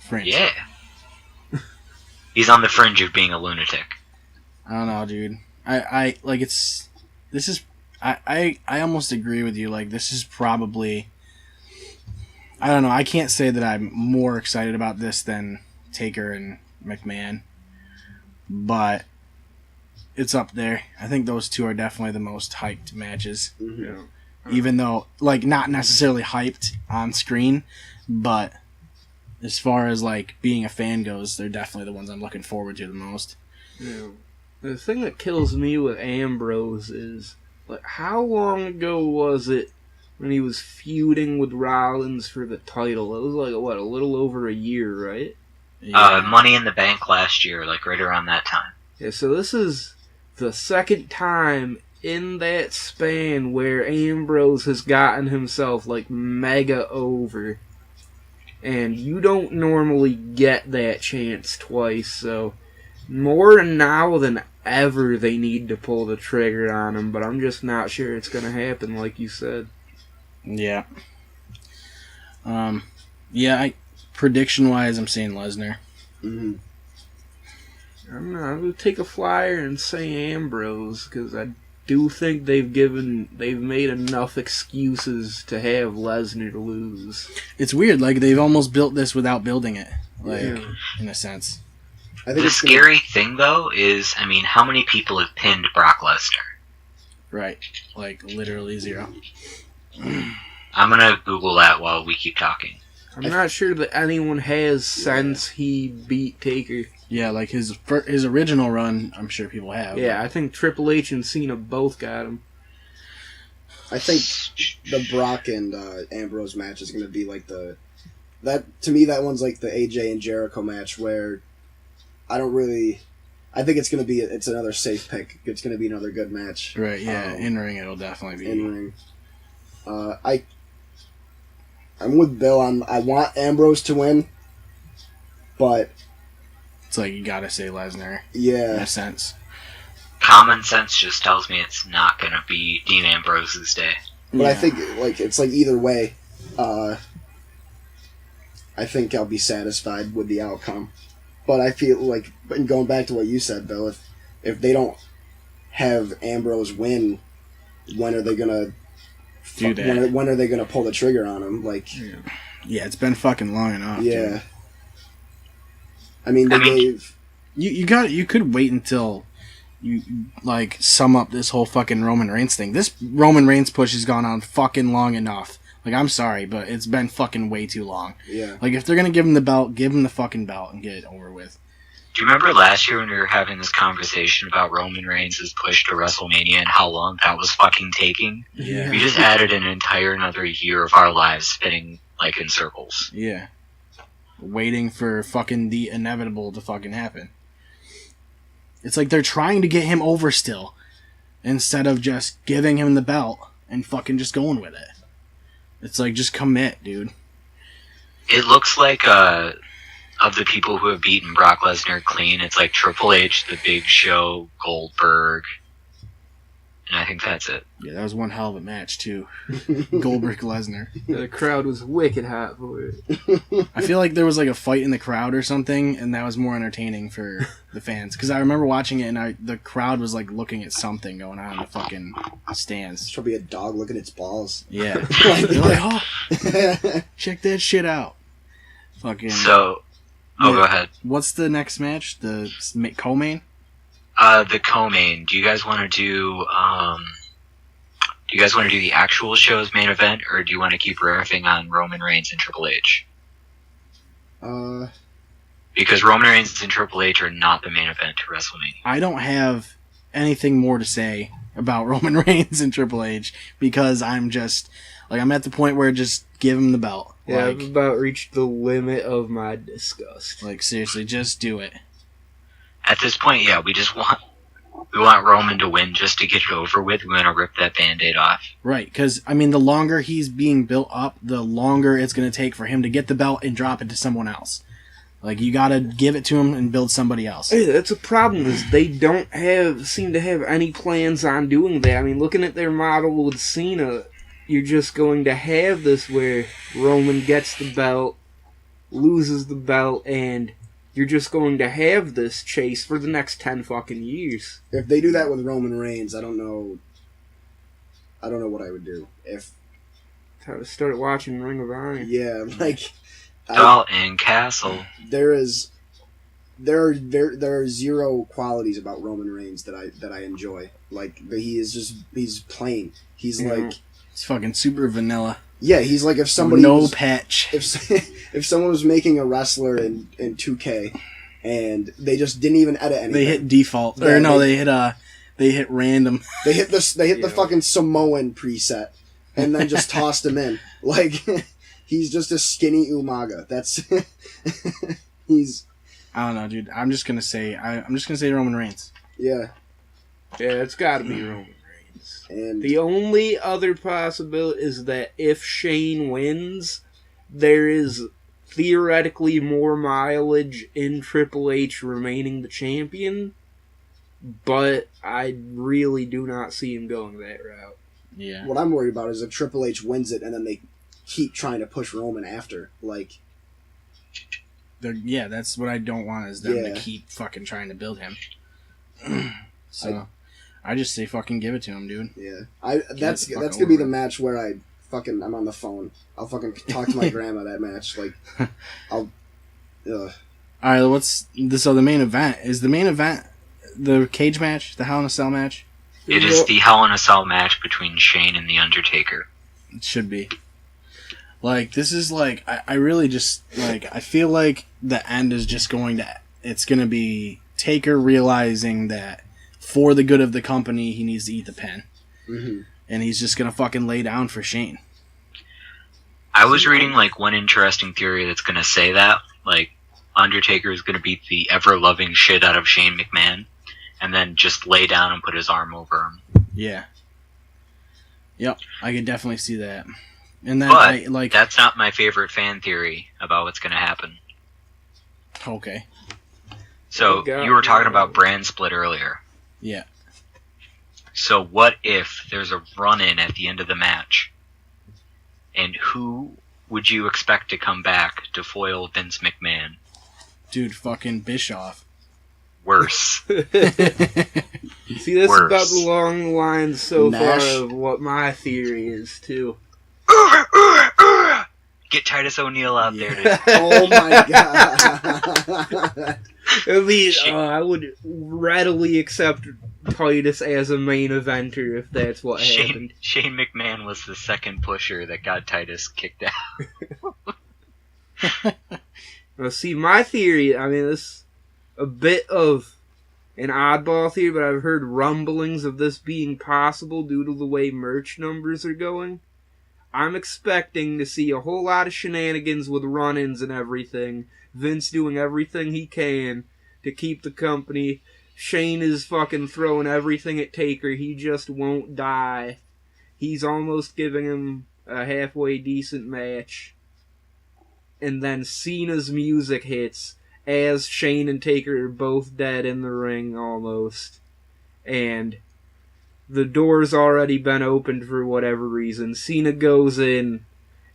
Fringe. Yeah. He's on the fringe of being a lunatic. I don't know, dude. I almost agree with you. Like, this is probably... I don't know. I can't say that I'm more excited about this than Taker and McMahon. But it's up there. I think those two are definitely the most hyped matches. Mm-hmm. Yeah. Even though, like, not necessarily hyped on screen, but as far as, like, being a fan goes, they're definitely the ones I'm looking forward to the most. Yeah. The thing that kills me with Ambrose is, like, how long ago was it when he was feuding with Rollins for the title? It was, like, what, a little over a year, right? Yeah. Money in the Bank last year, like, right around that time. Yeah, so this is the second time in that span where Ambrose has gotten himself, like, mega over. And you don't normally get that chance twice, so more now than ever they need to pull the trigger on him, but I'm just not sure it's going to happen, like you said. Yeah. Prediction-wise, I'm saying Lesnar. Mm-hmm. I'm going to take a flyer and say Ambrose, because I do think they've made enough excuses to have Lesnar lose. It's weird, like, they've almost built this without building it, like, Yeah. in a sense. I think The scary thing, though, is, I mean, how many people have pinned Brock Lesnar? Right. Like, literally zero. I'm gonna Google that while we keep talking. I'm not sure that anyone has since he beat Taker. Yeah, like, his original run, I'm sure people have. Yeah, I think Triple H and Cena both got him. I think the Brock and Ambrose match is going to be like to me, that one's like the AJ and Jericho match where I think it's going to be, it's another safe pick. It's going to be another good match. Right, yeah. In-ring, it'll definitely be. In-ring. I'm with Bill. I want Ambrose to win, but It's like, you gotta say Lesnar. yeah, In a sense. Common sense just tells me it's not gonna be Dean Ambrose's day. but I think like it's like either way, I think I'll be satisfied with the outcome. But I feel like, and going back to what you said, Bill, if they don't have Ambrose win, when are they gonna do that. When are they gonna pull the trigger on him? Like, yeah, it's been fucking long enough. Yeah. Dude. I mean, they gave. You could wait until you like sum up this whole fucking Roman Reigns thing. This Roman Reigns push has gone on fucking long enough. Like, I'm sorry, but it's been fucking way too long. Yeah. Like, if they're gonna give him the belt, give him the fucking belt and get it over with. Do you remember last year when we were having this conversation about Roman Reigns' push to WrestleMania and how long that was fucking taking? Yeah. We just added an entire another year of our lives spinning, like, in circles. Yeah. Waiting for fucking the inevitable to fucking happen. It's like they're trying to get him over still, instead of just giving him the belt and fucking just going with it. It's like, just commit, dude. It looks like, of the people who have beaten Brock Lesnar clean, it's like Triple H, The Big Show, Goldberg, and I think that's it. Yeah, that was one hell of a match, too. Goldberg Lesnar. The crowd was wicked hot for it. I feel like there was like a fight in the crowd or something, and that was more entertaining for the fans. Because I remember watching it, and the crowd was like looking at something going on in the fucking stands. Should be a dog looking at its balls. Yeah. They're like, oh, check that shit out. Fucking. So, go ahead. What's the next match? The co-main? The co-main. Do you guys want to do the actual show's main event, or do you want to keep riffing on Roman Reigns and Triple H? Because Roman Reigns and Triple H are not the main event to WrestleMania. I don't have anything more to say about Roman Reigns and Triple H, because I'm just, like, I'm at the point where just give him the belt. Yeah, like, I've about reached the limit of my disgust. Like, seriously, just do it. At this point, yeah, we want Roman to win just to get it over with. We want to rip that Band-Aid off. Right, because, I mean, the longer he's being built up, the longer it's going to take for him to get the belt and drop it to someone else. Like, you got to give it to him and build somebody else. Hey, that's a problem, is they don't seem to have any plans on doing that. I mean, looking at their model with Cena, you're just going to have this where Roman gets the belt, loses the belt, and you're just going to have this chase for the next 10 fucking years. If they do that with Roman Reigns, I don't know what I would do. If I started watching Ring of Honor. Yeah, like Dalton Castle. There are zero qualities about Roman Reigns that I enjoy. Like, he's plain. He's like, it's fucking super vanilla. Yeah, he's like if somebody patch. If someone was making a wrestler in 2K and they just didn't even edit anything. They hit default. Yeah, or no, they hit random. They hit the fucking Samoan preset and then just tossed him in. Like, he's just a skinny Umaga. That's he's I don't know, dude. I'm just gonna say Roman Reigns. Yeah. Yeah, it's gotta be Roman Reigns. And the only other possibility is that if Shane wins, there is theoretically more mileage in Triple H remaining the champion, but I really do not see him going that route. Yeah. What I'm worried about is if Triple H wins it and then they keep trying to push Roman after. Like, yeah, that's what I don't want, is them to keep fucking trying to build him. So I just say fucking give it to him, dude. Yeah. That's gonna be the match where I'm on the phone. I'll fucking talk to my grandma that match. Like, I'll. Alright, so the main event? Is the main event the cage match? The Hell in a Cell match? It is the Hell in a Cell match between Shane and The Undertaker. It should be. Like, this is like, I really just, like, I feel like the end is just it's gonna be Taker realizing that for the good of the company, he needs to eat the pen. Mm-hmm. And he's just gonna fucking lay down for Shane. I was reading, like, one interesting theory that's gonna say that, like, Undertaker is gonna beat the ever-loving shit out of Shane McMahon, and then just lay down and put his arm over him. Yeah. Yep, I could definitely see that. And then but that's not my favorite fan theory about what's gonna happen. Okay. So, you were talking about brand split earlier. Yeah. So what if there's a run-in at the end of the match, and who would you expect to come back to foil Vince McMahon? Dude, fucking Bischoff. Worse. See, that's Worse. about along the lines so far of what my theory is, too. Get Titus O'Neil out there. Oh my god. I mean, I would readily accept Titus as a main eventer if that's what happened. Shane McMahon was the second pusher that got Titus kicked out. Now, see, my theory, I mean, this is a bit of an oddball theory, but I've heard rumblings of this being possible due to the way merch numbers are going. I'm expecting to see a whole lot of shenanigans with run-ins and everything. Vince doing everything he can to keep the company. Shane is fucking throwing everything at Taker. He just won't die. He's almost giving him a halfway decent match. And then Cena's music hits as Shane and Taker are both dead in the ring almost. And the door's already been opened for whatever reason. Cena goes in,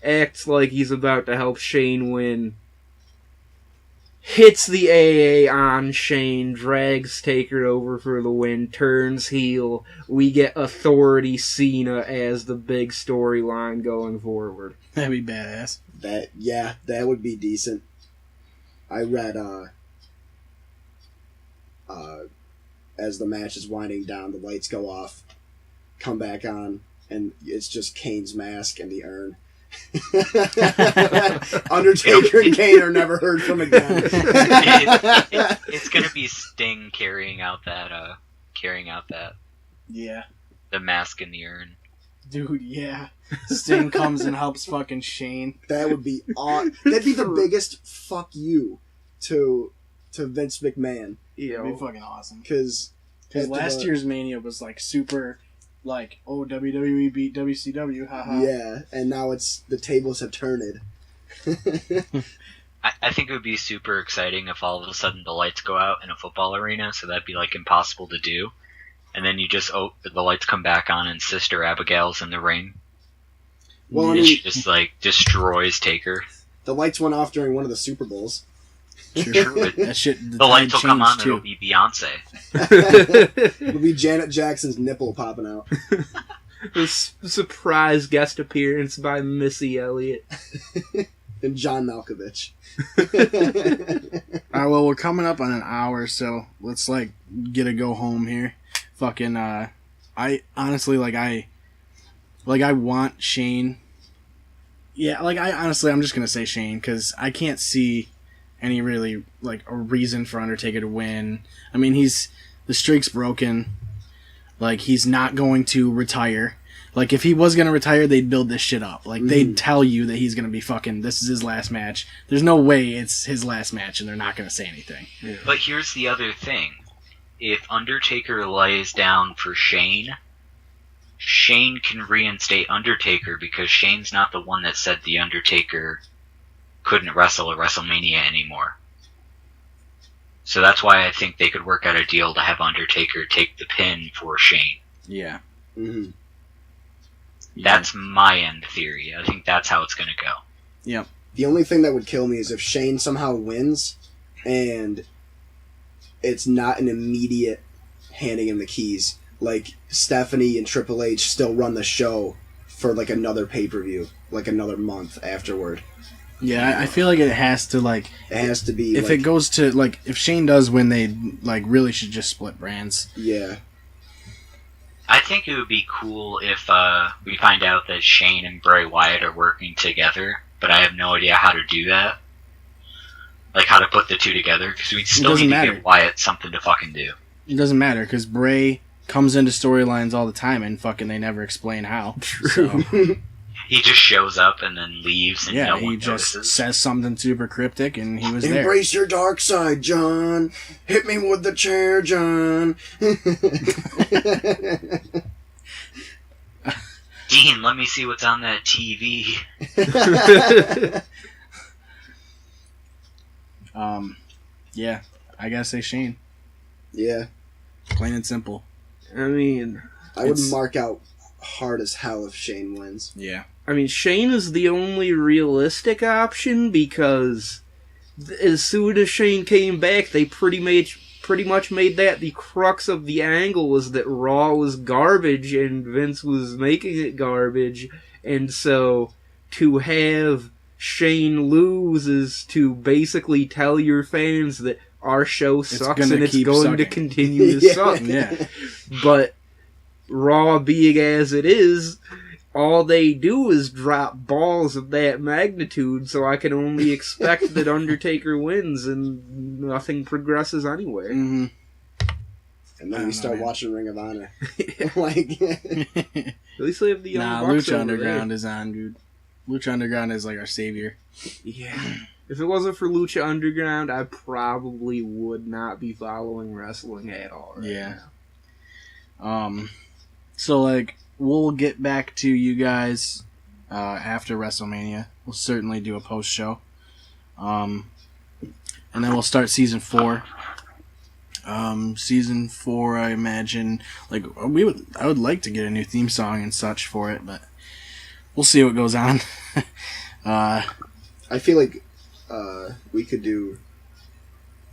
acts like he's about to help Shane win, hits the AA on Shane, drags Taker over for the win, turns heel. We get Authority Cena as the big storyline going forward. That'd be badass. That would be decent. I read, as the match is winding down, the lights go off, come back on, and it's just Kane's mask and the urn. Undertaker and Kane are never heard from again. It's gonna be Sting carrying out that. Yeah. The mask in the urn. Dude, yeah. Sting comes and helps fucking Shane. That would be that'd be the biggest fuck you to Vince McMahon. You That'd be know, fucking awesome. Because last year's Mania was like super, like, oh, WWE beat WCW, haha. Yeah, and now the tables have turned. I think it would be super exciting if all of a sudden the lights go out in a football arena, so that'd be like impossible to do. And then you just the lights come back on and Sister Abigail's in the ring. Well, and she just like destroys Taker. The lights went off during one of the Super Bowls. True. That shit. The lights will come on and it'll be Beyonce. It'll be Janet Jackson's nipple popping out. A surprise guest appearance by Missy Elliott. And John Malkovich. Alright, well, we're coming up on an hour, so let's, like, get a go home here. Fucking, I honestly, I want Shane. Yeah, I'm just gonna say Shane, because I can't see any really, like, a reason for Undertaker to win. I mean, the streak's broken. Like, he's not going to retire. Like, if he was going to retire, they'd build this shit up. Like, they'd tell you that he's going to be fucking, this is his last match. There's no way it's his last match, and they're not going to say anything. Yeah. But here's the other thing. If Undertaker lays down for Shane, Shane can reinstate Undertaker because Shane's not the one that said the Undertaker couldn't wrestle at WrestleMania anymore. So that's why I think they could work out a deal to have Undertaker take the pin for Shane. Yeah. Mm-hmm. That's my end theory. I think that's how it's going to go. Yep. The only thing that would kill me is if Shane somehow wins and it's not an immediate handing him the keys. Like, Stephanie and Triple H still run the show for, like, another pay-per-view, like, another month afterward. Yeah, I feel like it has to, like... It has to be, if it goes to, like, if Shane does win, they, like, really should just split brands. Yeah. I think it would be cool if we find out that Shane and Bray Wyatt are working together, but I have no idea how to do that. Like, how to put the two together, because we still need to give Wyatt something to fucking do. It doesn't matter, because Bray comes into storylines all the time, and fucking they never explain how. True. So. He just shows up and then leaves, and no one just notices. says something super cryptic, and he was there. Embrace your dark side, John. Hit me with the chair, John. Dean, let me see what's on that TV. Yeah, I gotta say Shane. Yeah. Plain and simple. I mean... I would mark out hard as hell if Shane wins. Yeah. I mean, Shane is the only realistic option because as soon as Shane came back, they pretty pretty much made that the crux of the angle, was that Raw was garbage and Vince was making it garbage, and so to have Shane lose is to basically tell your fans that our show sucks and it's going to continue to suck. Yeah. But Raw being as it is, all they do is drop balls of that magnitude, so I can only expect that Undertaker wins and nothing progresses anywhere. Mm-hmm. And then we start watching Ring of Honor. Like, at least they have the Young Bucks Lucha Underground is on, dude. Lucha Underground is like our savior. Yeah. If it wasn't for Lucha Underground, I probably would not be following wrestling at all right now. So, like, we'll get back to you guys after WrestleMania. We'll certainly do a post show. And then we'll start season 4. Season 4, I imagine, like, I would like to get a new theme song and such for it, but we'll see what goes on. I feel like we could do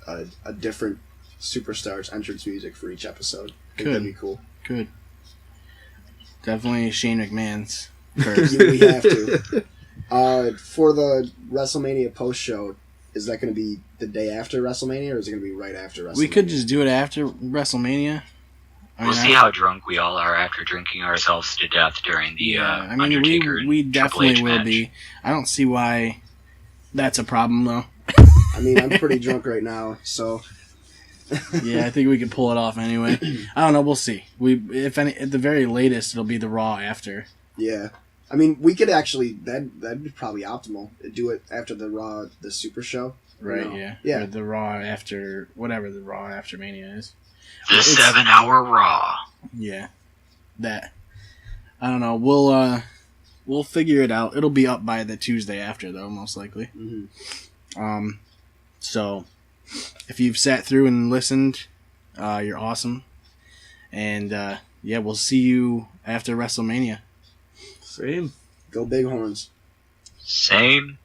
a different superstar's entrance music for each episode. I think that'd be cool. Could. Definitely Shane McMahon's first. We have to. For the WrestleMania post show, is that going to be the day after WrestleMania, or is it going to be right after WrestleMania? We could just do it after WrestleMania. We'll see how drunk we all are after drinking ourselves to death during the Undertaker we and definitely Triple H will match. be. I don't see why that's a problem, though. I mean, I'm pretty drunk right now, so... Yeah, I think we can pull it off anyway. I don't know. We'll see. If any, at the very latest, it'll be the Raw after. Yeah, I mean, we could actually that'd be probably optimal. Do it after the Raw, the Super Show. Right. Yeah. Yeah. Or the Raw after whatever the Raw after Mania is. The 7-hour Raw. Yeah. That. I don't know. We'll figure it out. It'll be up by the Tuesday after, though, most likely. Mm-hmm. So. If you've sat through and listened, you're awesome. And, yeah, we'll see you after WrestleMania. Same. Go Bighorns. Same.